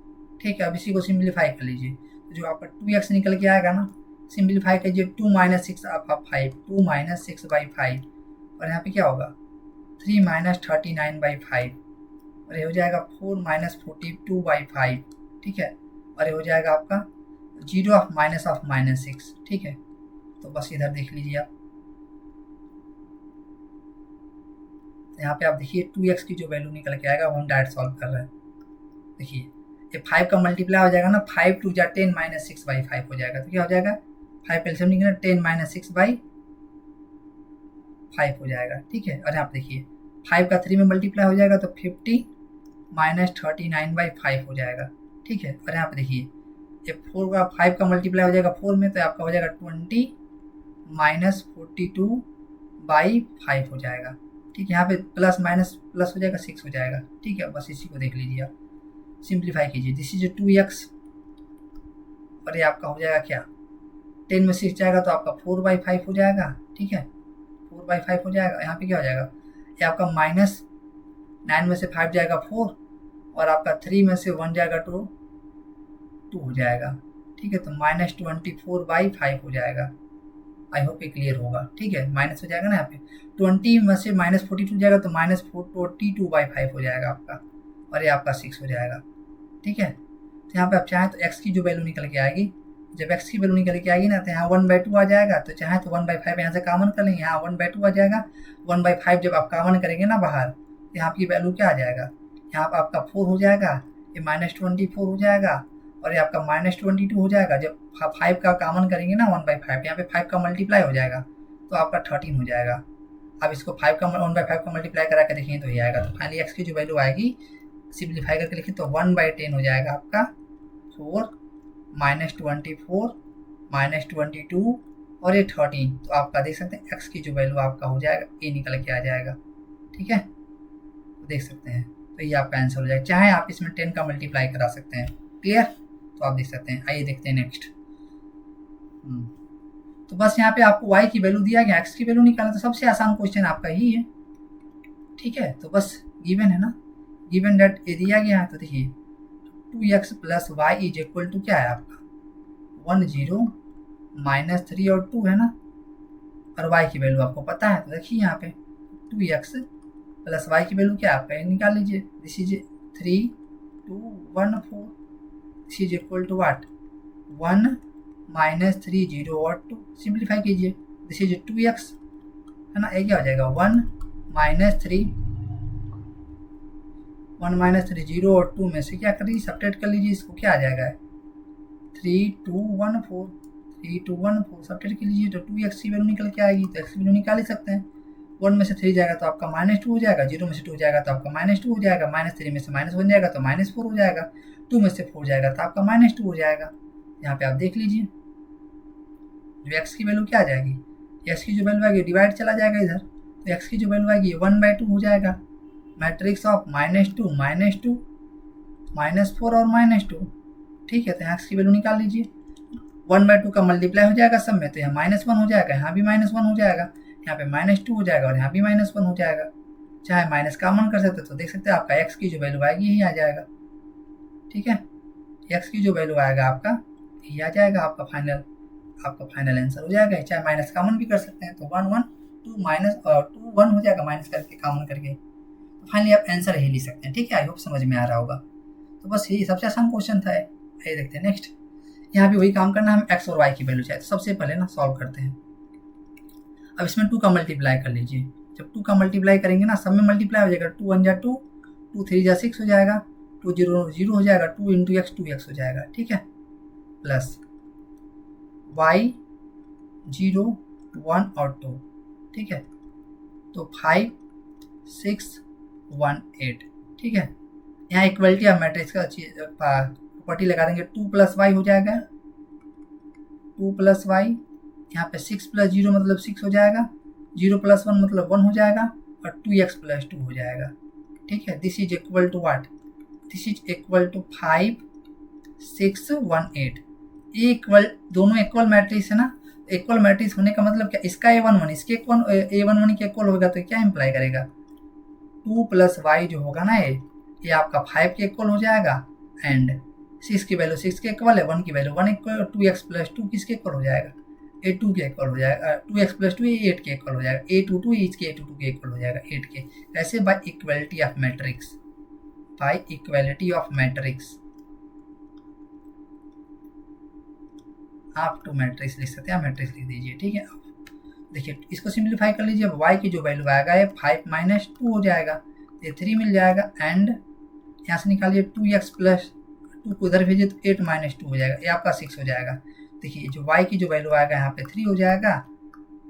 ठीक है, अब इसी को सिंप्लीफाई कर लीजिए, तो जो आपका 2x निकल के आएगा ना, सिंप्लीफाई कीजिए 2 - 6 आपका 5 2 - 6/5 और यहाँ पे क्या होगा 3 - 39/5 और ये हो जाएगा 4 - 42/5। ठीक है, और ये हो जाएगा आपका 0 ऑफ -6। ठीक है, तो बस इधर देख लीजिए आप, यहाँ पे आप देखिए 2x की जो वैल्यू निकल के आएगा वो हम डायरेक्ट सॉल्व कर रहे हैं। देखिए ये 5 का मल्टीप्लाई हो जाएगा ना, 5 2 जा 10 - 6/5 हो जाएगा, तो क्या हो जाएगा 5 एल्सियम निकलेगा 10 - 6/5 हो जाएगा। ठीक है, और यहाँ पे देखिए 5 का 3 में मल्टीप्लाई हो जाएगा तो 50 - 39/5 हो जाएगा। ठीक है, और यहाँ पे देखिए ये 4 का 5 का मल्टीप्लाई हो जाएगा 4 में, तो आपका हो जाएगा 20 - 42/5 हो जाएगा। ठीक है, यहाँ पे प्लस माइनस प्लस हो जाएगा 6 हो जाएगा। ठीक है, बस इसी को देख लीजिए आप, सिंप्लीफाई कीजिए। दिस इज 2x और ये आपका हो जाएगा क्या 10 में 6 जाएगा तो आपका 4/5 हो जाएगा। ठीक है, 4/5 हो जाएगा। यहाँ पे क्या हो जाएगा ये आपका -9 में से 5 जाएगा 4 और आपका 3 में से 1 जाएगा 2 हो जाएगा। ठीक है, तो -24/5 हो जाएगा। आई होप ये क्लियर होगा। ठीक है, माइनस हो जाएगा ना, यहाँ पे 20 में से -42 जाएगा तो -42/5 हो जाएगा आपका और ये आपका 6 हो जाएगा। ठीक है, तो यहाँ पे आप चाहें तो x की जो वैल्यू निकल के आएगी, जब x की वैल्यू निकल के आएगी ना तो यहाँ 1/2 आ जाएगा, तो चाहे तो 1/5 यहाँ से कॉमन कर लेंगे, यहाँ 1/2 आ जाएगा। 1/5 जब आप कॉमन करेंगे ना बाहर, तो यहाँ की वैल्यू क्या आ जाएगा, यहाँ पर आपका 4 हो जाएगा, ये -24 हो जाएगा और ये आपका -22 हो जाएगा। जब 5 का कॉमन करेंगे ना 1/5, यहाँ पे 5 का मल्टीप्लाई हो जाएगा तो आपका 13 हो जाएगा। अब इसको 5 का 1/5 का मल्टीप्लाई करा के देखेंगे तो ये आएगा। तो फाइनली x की जो वैल्यू आएगी सिंप्लीफाई करके लिखें तो 1/10 हो जाएगा आपका 4 -24 -22 और ये 13। तो आपका देख सकते हैं x की जो वैल्यू आपका हो जाएगा ये निकल के आ जाएगा। ठीक है, तो देख सकते हैं, तो ये आपका आंसर हो जाएगा। चाहे आप इसमें 10 का मल्टीप्लाई करा सकते हैं। क्लियर, तो आप देख सकते हैं। आइए देखते हैं नेक्स्ट। तो बस यहाँ पे आपको y की वैल्यू दिया गया, x की वैल्यू निकालना, तो सबसे आसान क्वेश्चन आपका ही है। ठीक है, तो बस गिवन है ना, गिवन डेट ये दिया गया है, तो देखिए 2x + y is equal to क्या है आपका 1 0 -3 और 2 है ना, और y की वैल्यू आपको पता है। तो देखिए यहाँ पे 2x + y की वैल्यू क्या है आपका, ये निकाल लीजिए। This is 3 2 1 4, this is equal to what 1 -3 0 और 2, सिंप्लीफाई कीजिए। दिस इज 2x है ना, ये क्या हो जाएगा 1 -3 0 और 2 में से क्या कर लीजिए सब्ट्रैक्ट कर लीजिए, इसको क्या आ जाएगा 3 2 1 4 3 2 1 4 सब्ट्रैक्ट कर लीजिए तो 2x की वैल्यू निकल के आएगी। तो x की वैल्यू निकाल ही सकते हैं। 1 में से 3 जाएगा तो आपका -2 हो जाएगा, 0 में से 2 जाएगा तो आपका -2 हो जाएगा, -3 में से -1 जाएगा तो -4 हो जाएगा, 2 में से 4 जाएगा तो आपका -2 हो जाएगा। यहाँ पे आप देख लीजिए जो x की वैल्यू क्या आ जाएगी, x की जो वैल्यू आएगी डिवाइड चला जाएगा इधर, तो x की जो वैल्यू आएगी 1/2 हो जाएगा। मैट्रिक्स ऑफ -2 -2 -4 और -2। ठीक है, तो यहाँ x की वैल्यू निकाल लीजिए। 1/2 का मल्टीप्लाई हो जाएगा सब में, तो यहाँ -1 हो जाएगा, यहाँ भी -1 हो जाएगा, यहाँ पे -2 हो जाएगा और यहाँ भी -1 हो जाएगा। चाहे माइनस कॉमन कर सकते तो देख सकते हैं आपका x की जो वैल्यू आएगी यही आ जाएगा। ठीक है, x की जो वैल्यू आएगा आपका यही आ जाएगा, आपका फाइनल आंसर हो जाएगा। चाहे माइनस कॉमन भी कर सकते हैं, तो 1 1 2 -2 1 हो जाएगा माइनस करके कॉमन करके, तो फाइनली आप आंसर यही लिख सकते हैं। ठीक है, आई होप समझ में आ रहा होगा। तो बस यही सबसे आसान क्वेश्चन था। ये देखते हैं नेक्स्ट। यहाँ भी वही काम करना, हम x और y की वैल्यू चाहिए, तो सबसे पहले ना सॉल्व करते हैं। अब इसमें 2 का मल्टीप्लाई कर लीजिए। जब 2 का मल्टीप्लाई करेंगे ना सब में मल्टीप्लाई हो जाएगा, 2 1 जा 2 2 3 जा 6 हो जाएगा, 2 0 0 हो जाएगा, 2 इंटू एक्स 2x हो जाएगा, ठीक है, प्लस y 0 1 और 2, ठीक है, तो 5 6 1 8, ठीक है। यहाँ इक्वलिटी ऑफ मैट्रिक्स का प्रॉपर्टी लगा देंगे, 2 प्लस वाई हो जाएगा, 2 प्लस वाई, यहाँ पे 6 प्लस 0 मतलब 6 हो जाएगा, 0 प्लस 1 मतलब 1 हो जाएगा, और 2x प्लस 2 हो जाएगा, ठीक है। This is equal to what, this is equal to 5 6 1 8। ये इक्वल, दोनों इक्वल मैट्रिक्स है ना, इक्वल मैट्रिक्स होने का मतलब क्या, इसका a11 इसके a11 के इक्वल होगा, तो क्या इंप्लाई करेगा, 2 प्लस वाई जो होगा ना ये आपका 5 के इक्वल हो जाएगा, एंड 6 की वैल्यू 6 के इक्वल है, 1 की वैल्यू 1 इक्वल, 2x प्लस 2 किसके इक्वल हो जाएगा, a2 के इक्वल हो जाएगा, 2x प्लस 2 8 के इक्वल हो जाएगा, a22 इसके a22 के इक्वल हो जाएगा 8 के। ऐसे bye equality of matrix, bye equality of matrix आप टू मैट्रिक्स लिख सकते हैं, मैट्रिक्स लिख दीजिए, ठीक है। देखिए इसको सिंप्लीफाई कर लीजिए, अब y की जो वैल्यू आएगा ये 5 माइनस 2 हो जाएगा, ये 3 मिल जाएगा, एंड यहाँ से निकालिए 2x प्लस 2 को उधर भेजिए तो 8 माइनस 2 हो जाएगा, ये आपका 6 हो जाएगा। देखिए जो y की जो वैल्यू आएगा यहाँ पे 3 हो जाएगा,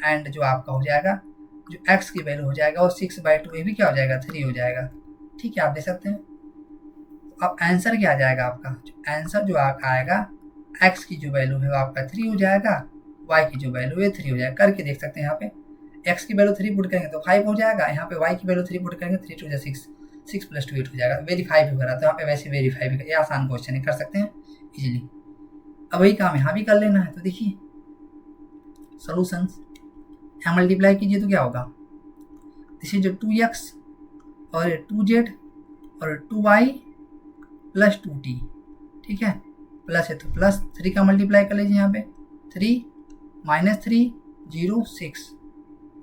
एंड जो आपका हो जाएगा जो x की वैल्यू हो जाएगा वो 6/2, ये भी क्या हो जाएगा 3 हो जाएगा, ठीक है, आप देख सकते हैं। अब आंसर क्या आ जाएगा आपका, आंसर जो आएगा x की जो वैल्यू है वो आपका 3 हो जाएगा, y की जो वैल्यू है 3 हो जाएगा। करके देख सकते हैं, यहाँ पे x की वैल्यू 3 पुट करेंगे तो 5 हो जाएगा, यहाँ पे y की वैल्यू 3 पुट करेंगे 3 2 6, 6 प्लस 2 8 हो जाएगा। वेरीफाई भी हो रहा है तो यहाँ पे वैसे वेरीफाई भी, ये आसान क्वेश्चन है, कर सकते हैं इजीली। अब वही काम यहाँ भी कर लेना है, तो देखिए सोल्यूशंस, यहाँ मल्टीप्लाई कीजिए तो क्या होगा, दिस इज 2x और 2z और 2y प्लस 2t, ठीक है, प्लस है तो प्लस 3 का मल्टीप्लाई कर लीजिए, यहाँ पे 3 माइनस 3 0 6,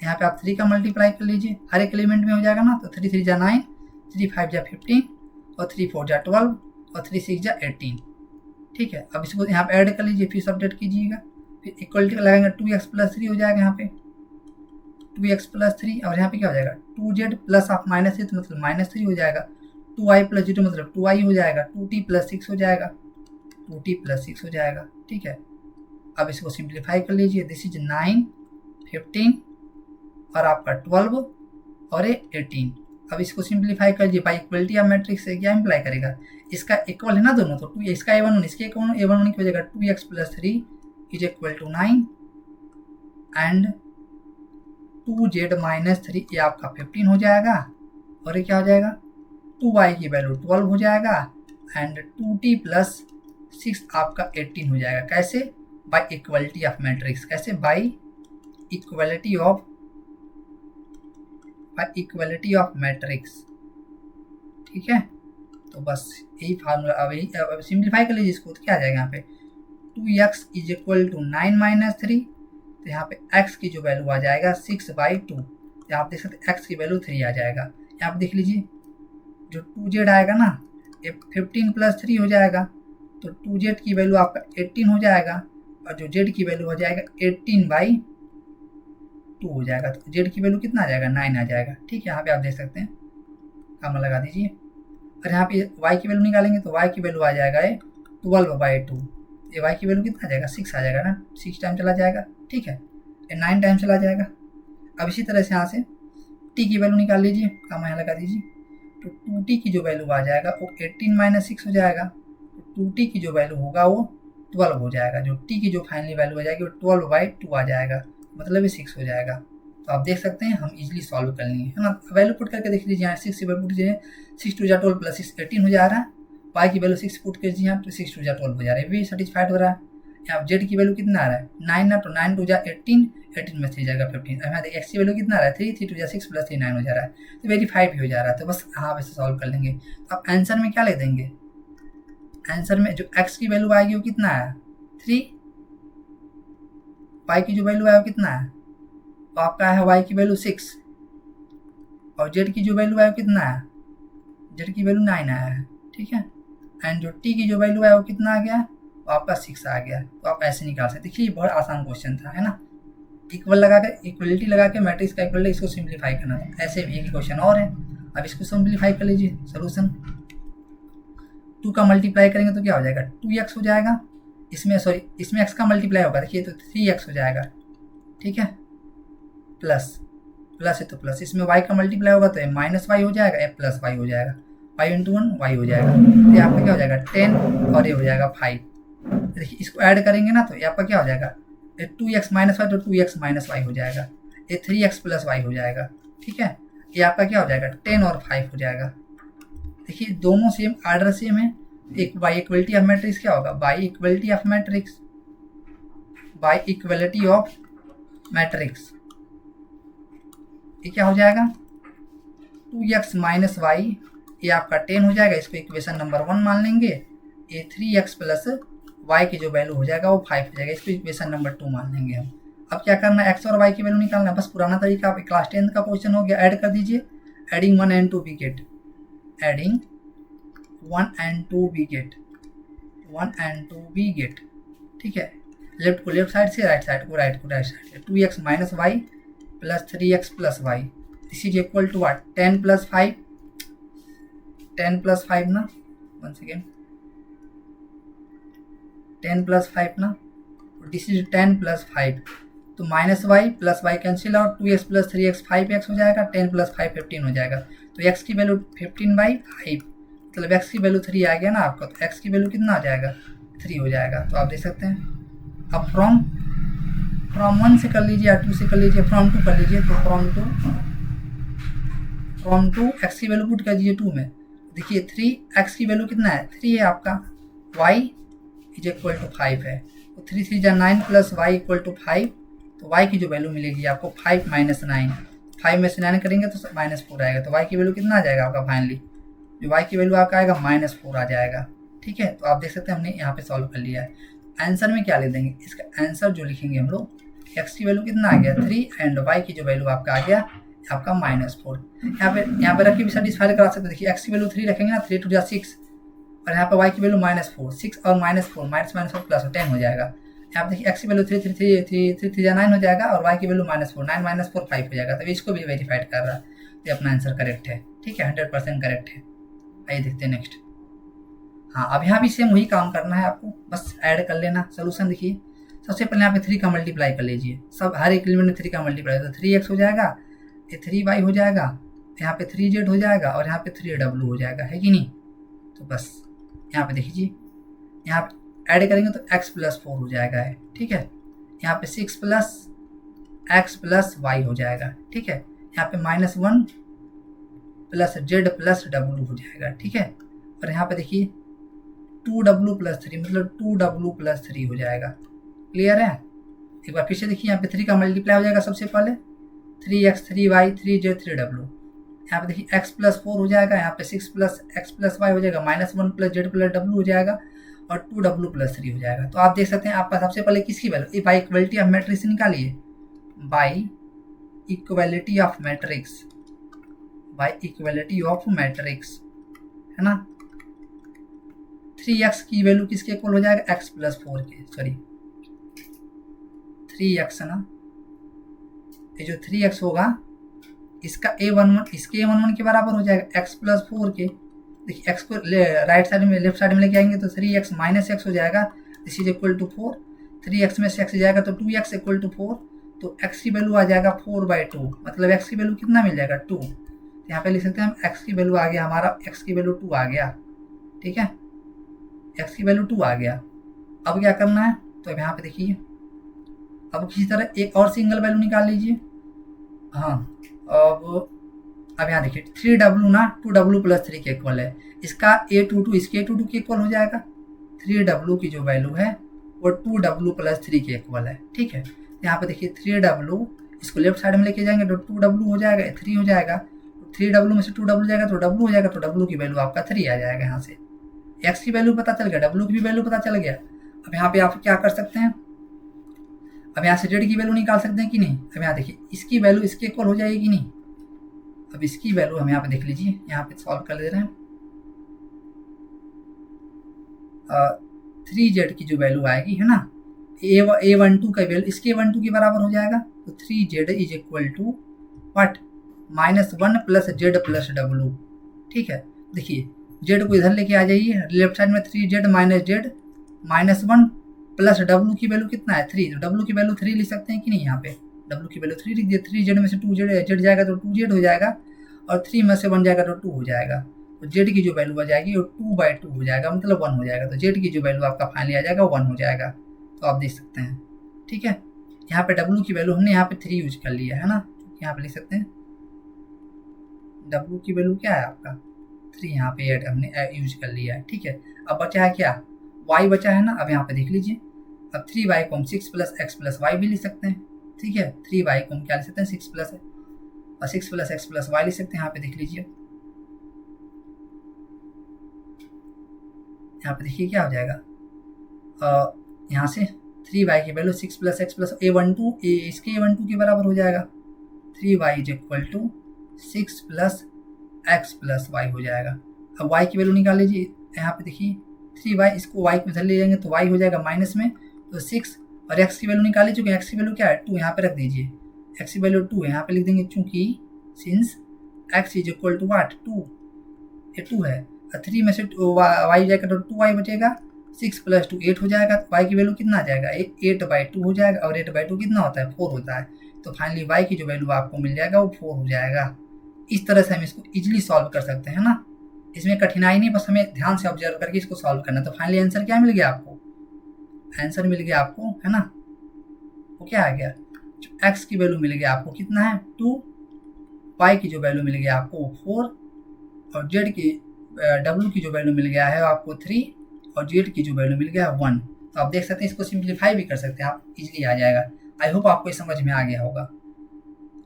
यहाँ पे आप 3 का मल्टीप्लाई कर लीजिए, हर एक एलिमेंट में हो जाएगा ना, तो 3 3 जा 9, 3 5 जा 15 और 3 4 जा 12 और 3 6 जा 18, ठीक है। अब इसको यहाँ पे ऐड कर लीजिए, फिर अपडेट कीजिएगा, फिर इक्वलिटी लगाएंगे 2x प्लस 3 हो जाएगा, यहाँ पे 2x प्लस 3, और यहाँ पे क्या हो जाएगा 2z प्लस आप माइनस 3 तो मतलब माइनस 3 हो जाएगा, 2y प्लस 0 मतलब 2y हो जाएगा, 2t प्लस 6 हो जाएगा, 2t प्लस 6 हो जाएगा, ठीक है। अब इसको सिंप्लीफाई कर लीजिए, दिस इज 9 15 और आपका 12 और 18। अब इसको सिंप्लीफाई कर लीजिए, बाई इक्वलिटी ऑफ मैट्रिक्स से क्या इंप्लाई करेगा, इसका इक्वल है ना दोनों, तो 2 इसका a11 इसके a11 की हो जाएगा 2x plus 3 is equal to 9 and 2z minus 3 ये आपका 15 हो जाएगा, और ये क्या हो जाएगा 2y की वैल्यू 12 हो जाएगा, एंड 2t प्लस 6 आपका 18 हो जाएगा। कैसे, बाय इक्वलिटी ऑफ मैट्रिक्स, कैसे बाय इक्वलिटी ऑफ मैट्रिक्स, ठीक है। तो बस यही फार्मूला, अब सिंप्लीफाई कर लीजिए इसको, तो क्या आ जाएगा यहाँ पे 2x is equal to 9 minus 3, तो यहाँ पे x की जो वैल्यू आ जाएगा 6/2, तो आप देख सकते हैं x की वैल्यू 3 आ जाएगा। यहाँ पे देख लीजिए जो 2z आएगा ना ये 15 प्लस 3 हो जाएगा, तो 2z की वैल्यू आपका 18 हो जाएगा, और जो z की वैल्यू हो जाएगा 18/2 हो जाएगा, तो z की वैल्यू कितना आ जाएगा 9 आ जाएगा, ठीक है। यहाँ पे आप देख सकते हैं, काम लगा दीजिए, और यहाँ पे y की वैल्यू निकालेंगे तो y की वैल्यू आ जाएगा ये 12/2, ये y की वैल्यू कितना आ जाएगा 6 आ जाएगा ना, 6 टाइम चला जाएगा, ठीक है, ये 9 टाइम चला जाएगा। अब इसी तरह से यहाँ से t की वैल्यू निकाल लीजिए, काम यहाँ लगा दीजिए, तो 2t की जो वैल्यू आ जाएगा वो 18 माइनस 6 हो जाएगा, तो 2t की जो वैल्यू होगा वो 12 हो जाएगा, जो t की जो फाइनली वैल्यू हो जाएगी वो 12/2 आ जाएगा, मतलब ये 6 हो जाएगा। तो आप देख सकते हैं हम इजीली सॉल्व कर लेंगे, है ना। वैल्यू पुट करके देख लीजिए, यहाँ 6 पुट कीजिए, 6 2 जा 12 प्लस 6 18 हो जा रहा है, y की वैल्यू 6 पुट कीजिए यहाँ, तो 6 2 जा 12 हो जा रहा है, ये भी सेटिस्फाइड हो रहा है। यहाँ z की वैल्यू कितना आ रहा है 9 ना, तो 9 2 जा 18, 18 में 3 जाएगा 15, अब यहाँ देखिए x की वैल्यू कितना आ रहा है 3 3 2 जा 6 प्लस 3 9 हो जा रहा है, तो वेरीफाई भी हो जा रहा है। तो बस हाँ वैसे सॉल्व कर लेंगे। तो आप आंसर में क्या लिख देंगे, आंसर में जो x की वैल्यू आएगी वो कितना है 3, y की जो वैल्यू है वो कितना है, तो आपका है y की वैल्यू 6, और z की जो वैल्यू है वो कितना है, z की वैल्यू 9 आया है, ठीक है, एंड जो t की जो वैल्यू है वो कितना आ गया, तो आपका 6 आ गया। तो आप ऐसे निकाल सकते, देखिए बहुत आसान क्वेश्चन था, है ना। इक्वल लगा कर, इक्वलिटी लगा के मैट्रिक्स का इक्वलिटी इसको सिंप्लीफाई करना था। ऐसे भी एक क्वेश्चन और है, अब इसको सिंप्लीफाई कर लीजिए, सोल्यूशन 2 का मल्टीप्लाई करेंगे तो क्या हो जाएगा 2x हो जाएगा, इसमें सॉरी इसमें x का मल्टीप्लाई होगा, देखिए तो 3x हो जाएगा, ठीक है, प्लस प्लस है तो प्लस, इसमें y का मल्टीप्लाई होगा तो माइनस वाई हो जाएगा, या प्लस वाई हो जाएगा, y इंटू 1 वाई हो जाएगा, तो ये आपका क्या हो जाएगा 10 और ये हो जाएगा 5। देखिए इसको ऐड करेंगे ना तो ये आपका क्या हो जाएगा 2x माइनस वाई, तो 2x माइनस वाई हो जाएगा, ये 3x प्लस वाई हो जाएगा, ठीक है, ये आपका क्या हो जाएगा 10 और 5 हो जाएगा। देखिए दोनों सेम, आर्डर सेम है, एक बाई इक्वलिटी ऑफ मैट्रिक्स क्या होगा, by equality of matrix, by equality of matrix, ये क्या हो जाएगा 2x माइनस वाई, ये आपका 10 हो जाएगा, इसको इक्वेशन नंबर 1 मान लेंगे, ये 3x प्लस y की जो वैल्यू हो जाएगा वो 5 हो जाएगा, इसको इक्वेशन नंबर 2 मान लेंगे हम। अब क्या करना है, x और y की वैल्यू निकालना है, बस पुराना तरीका, आप क्लास 10 का क्वेश्चन हो गया, ऐड कर दीजिए, adding 1 and 2 we get, adding 1 and 2 we get, 1 and 2 we get, ठीक है, लेफ्ट को लेफ्ट साइड से, राइट साइड को राइट साइड से, 2x minus y plus 3x plus y, this is equal to what 10 plus 5, 10 plus 5 ना, one second, 10 plus 5 ना, this is 10 plus 5, तो minus y plus y cancel out, 2x plus 3x 5x हो जाएगा, 10 plus 5 15 हो जाएगा, तो x की value 15/5, मतलब x की वैल्यू 3 आ गया ना आपका, तो x की वैल्यू कितना आ जाएगा 3 हो जाएगा, तो आप देख सकते हैं। अब फ्रॉम 1 से कर लीजिए या 2 से कर लीजिए, फ्रॉम 2 कर लीजिए, तो फ्रॉम 2 x की वैल्यू पुट कर दीजिए 2 में, देखिए 3x की वैल्यू कितना है 3 है आपका, y इज इक्वल टू 5 है, तो 3 3 जा 9 प्लस वाई इक्वल टू 5, तो y की जो वैल्यू मिलेगी आपको 5 माइनस 9, 5 में से 9 करेंगे तो -4 आएगा, तो y की वैल्यू कितना आ जाएगा आपका फाइनली, जो y की वैल्यू आपका आएगा -4 आ जाएगा, ठीक है। तो आप देख सकते हैं हमने यहाँ पे सॉल्व कर लिया है। आंसर में क्या ले देंगे, इसका आंसर जो लिखेंगे हम लोग, x की वैल्यू कितना आ गया 3 एंड y की जो वैल्यू आपका आ गया आपका -4, यहाँ पे रख के भी सेटिस्फाई करा सकते हैं। देखिए x की वैल्यू 3 रखेंगे ना, 3 2 जा 6, और यहाँ पे y की वैल्यू -4, 6 और -4 -4 प्लस 10 हो जाएगा। यहाँ पे देखिए x की वैल्यू 3 3 3 9 हो जाएगा, और y की वैल्यू -4 9 -4 5 हो जाएगा, तो इसको भी वेरीफाइड कर रहा है, तो अपना आंसर करेक्ट है, ठीक है, 100% करेक्ट है। आइए देखते हैं नेक्स्ट। हाँ, अब यहाँ भी सेम वही काम करना है आपको, बस ऐड कर लेना। सोल्यूशन देखिए, सबसे पहले यहाँ पे 3 का मल्टीप्लाई कर लीजिए, सब हर एक एलिमेंट में 3 का मल्टीप्लाई, तो 3x हो जाएगा, ये 3y हो जाएगा, यहाँ पे 3z हो जाएगा, और यहाँ पे 3w हो जाएगा, है कि नहीं। तो बस यहाँ पे देखिए, यहाँ पे ऐड करेंगे तो x प्लस 4 हो जाएगा है, ठीक है, यहाँ पे 6 प्लस x प्लस y हो जाएगा, ठीक है, यहाँ पे -1 प्लस z प्लस w हो जाएगा, ठीक है, और यहाँ पे देखिए 2w प्लस 3 मतलब 2w प्लस 3 हो जाएगा। क्लियर है। एक बार फिर से देखिए, यहाँ पे 3 का मल्टीप्लाई हो जाएगा, सबसे पहले 3x 3y 3z 3w, यहाँ पे देखिए x प्लस 4 हो जाएगा, यहाँ पे 6 प्लस x प्लस y हो जाएगा, -1 प्लस z प्लस w हो जाएगा, और 2w प्लस 3 हो जाएगा। तो आप देख सकते हैं आपका सबसे पहले किसकी value, by equality of matrix निकालिए, by equality of matrix, by equality of matrix, है ना। 3x की वैल्यू किसके इक्वल हो जाएगा, x प्लस 4 के, सॉरी 3x है ना, ये जो 3x होगा इसका a11 इसके a11 के बराबर हो जाएगा x प्लस 4 के। देखिए x को राइट साइड में लेफ्ट साइड में लेके आएंगे तो 3x माइनस x हो जाएगा, this is equal to 4, 3x में से x जाएगा तो 2x इक्वल टू 4, तो x की वैल्यू आ जाएगा 4/2, मतलब x की वैल्यू कितना मिल जाएगा 2। यहाँ पे लिख सकते हैं हम x की वैल्यू आ गया हमारा, x की वैल्यू 2 आ गया, ठीक है, x की वैल्यू 2 आ गया। अब क्या करना है, तो अब यहाँ पे देखिए, अब किसी तरह एक और सिंगल वैल्यू निकाल लीजिए। हाँ, अब यहाँ देखिए 3w ना 2w प्लस 3 के इक्वल है, इसका a22 इसके a22 के इक्वल हो जाएगा, 3w की जो वैल्यू है वो 2w प्लस 3 के इक्वल है, ठीक है। यहाँ पे देखिए 3w, इसको लेफ्ट साइड में लेके जाएंगे तो 2w हो जाएगा, 3 हो जाएगा, 3w में से 2w जाएगा तो w हो जाएगा, तो w की वैल्यू आपका 3 आ जाएगा। यहाँ से x की वैल्यू पता चल गया, w की भी वैल्यू पता चल गया। अब यहाँ पे आप क्या कर सकते हैं, अब यहाँ से z की वैल्यू निकाल सकते हैं कि नहीं। अब यहाँ देखिए इसकी वैल्यू इसके इक्वल हो जाएगी कि नहीं। अब इसकी वैल्यू हम यहाँ पे देख लीजिए, यहाँ पे सॉल्व कर दे रहे हैं, 3z की जो वैल्यू आएगी है ना, a12 का वैल्यू इसके a12 के बराबर हो जाएगा, तो 3z is equal to what -1 plus z plus w, ठीक है। देखिए जेड को इधर लेके आ जाइए, लेफ्ट साइड में 3z minus Z minus 1 plus W की वैल्यू कितना है 3, तो डब्लू की वैल्यू 3 लिख सकते हैं कि नहीं, यहाँ पे डब्लू की वैल्यू 3 लिख दिए, 3z में से 2z जाएगा तो 2z हो जाएगा, और 3 में से 1 जाएगा तो 2 हो जाएगा, तो z की जो वैल्यू आ जाएगी वो 2/2 हो जाएगा, मतलब 1 हो जाएगा, तो z की जो वैल्यू आपका फाइनली आ जाएगा 1 हो जाएगा, तो आप देख सकते हैं। ठीक है, यहाँ पे डब्लू की वैल्यू हमने यहाँ पे 3 यूज कर लिया है ना, यहाँ पे लिख सकते हैं डब्लू की वैल्यू क्या है आपका 3, यहाँ पे हमने यूज कर लिया है। ठीक है, अब बचा है क्या, y बचा है ना, अब यहाँ पे देख लीजिए, अब 3y को हम 6 प्लस एक्स प्लस वाई भी लिख सकते हैं। ठीक है, 3y को हम क्या लिख सकते हैं 6 प्लस और 6 प्लस एक्स प्लस वाई लिख सकते हैं, यहाँ पे देख लीजिए, यहाँ पे देखिए क्या हो जाएगा, यहाँ से 3y की value 6 plus x plus a12 इसके a12 के बराबर हो जाएगा, 3y is equal to 6 plus x plus y हो जाएगा। अब y की वैल्यू निकाल लीजिए, यहाँ पे देखिए 3y, इसको y को इधर ले जाएंगे तो y हो जाएगा माइनस में, तो 6, और x की वैल्यू निकाल लीजिए, क्योंकि x की वैल्यू क्या है 2, यहाँ पे रख दीजिए, x की वैल्यू 2 यहाँ पे लिख देंगे, चूंकि since x is equal to what 2, ये 2 है, और 3 में से y जाएगा तो 2y बचेगा, 6 प्लस 2 8 हो जाएगा, तो y की वैल्यू कितना आ जाएगा 8/2 हो जाएगा, और 8/2 कितना होता है 4 होता है, तो फाइनली y की जो वैल्यू आपको मिल जाएगा वो 4 हो जाएगा। इस तरह से हम इसको इजीली सॉल्व कर सकते हैं ना, इसमें कठिनाई नहीं, बस हमें ध्यान से ऑब्जर्व करके इसको सॉल्व करना। तो फाइनली आंसर क्या मिल गया आपको, आंसर मिल गया आपको है ना, वो क्या आ गया, x की वैल्यू मिल गया आपको कितना है 2, y की जो वैल्यू मिल गया आपको 4, और z की w की जो वैल्यू मिल गया है आपको 3, और z की जो वैल्यू मिल गया 1। तो आप देख सकते हैं, इसको सिंप्लीफाई भी कर सकते हैं आप, इजीली आ जाएगा। आई होप आपको समझ में आ गया होगा।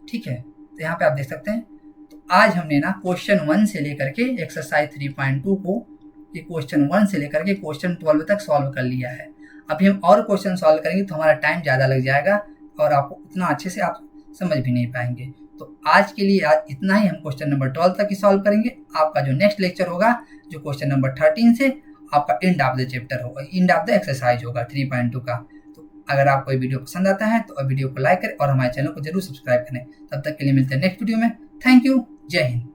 ठीक है, तो यहाँ पे आप देख सकते हैं, तो आज हमने ना क्वेश्चन 1 से लेकर के एक्सरसाइज 3.2 को, ये क्वेश्चन 1 से लेकर के क्वेश्चन 12 तक सॉल्व कर लिया है। अभी हम और क्वेश्चन सॉल्व करेंगे तो हमारा टाइम ज़्यादा लग जाएगा, और आपको उतना अच्छे से आप समझ भी नहीं पाएंगे। तो आज के लिए आज इतना ही, हम क्वेश्चन नंबर 12 तक ही सॉल्व करेंगे। आपका जो नेक्स्ट लेक्चर होगा, जो क्वेश्चन नंबर 13 से आपका एंड ऑफ द चैप्टर होगा, एंड ऑफ द एक्सरसाइज होगा 3.2 का। तो अगर आपको ये वीडियो पसंद आता है तो वीडियो को लाइक करें और हमारे चैनल को जरूर सब्सक्राइब करें। तब तक के लिए मिलते हैं नेक्स्ट वीडियो में। थैंक यू, जय हिंद।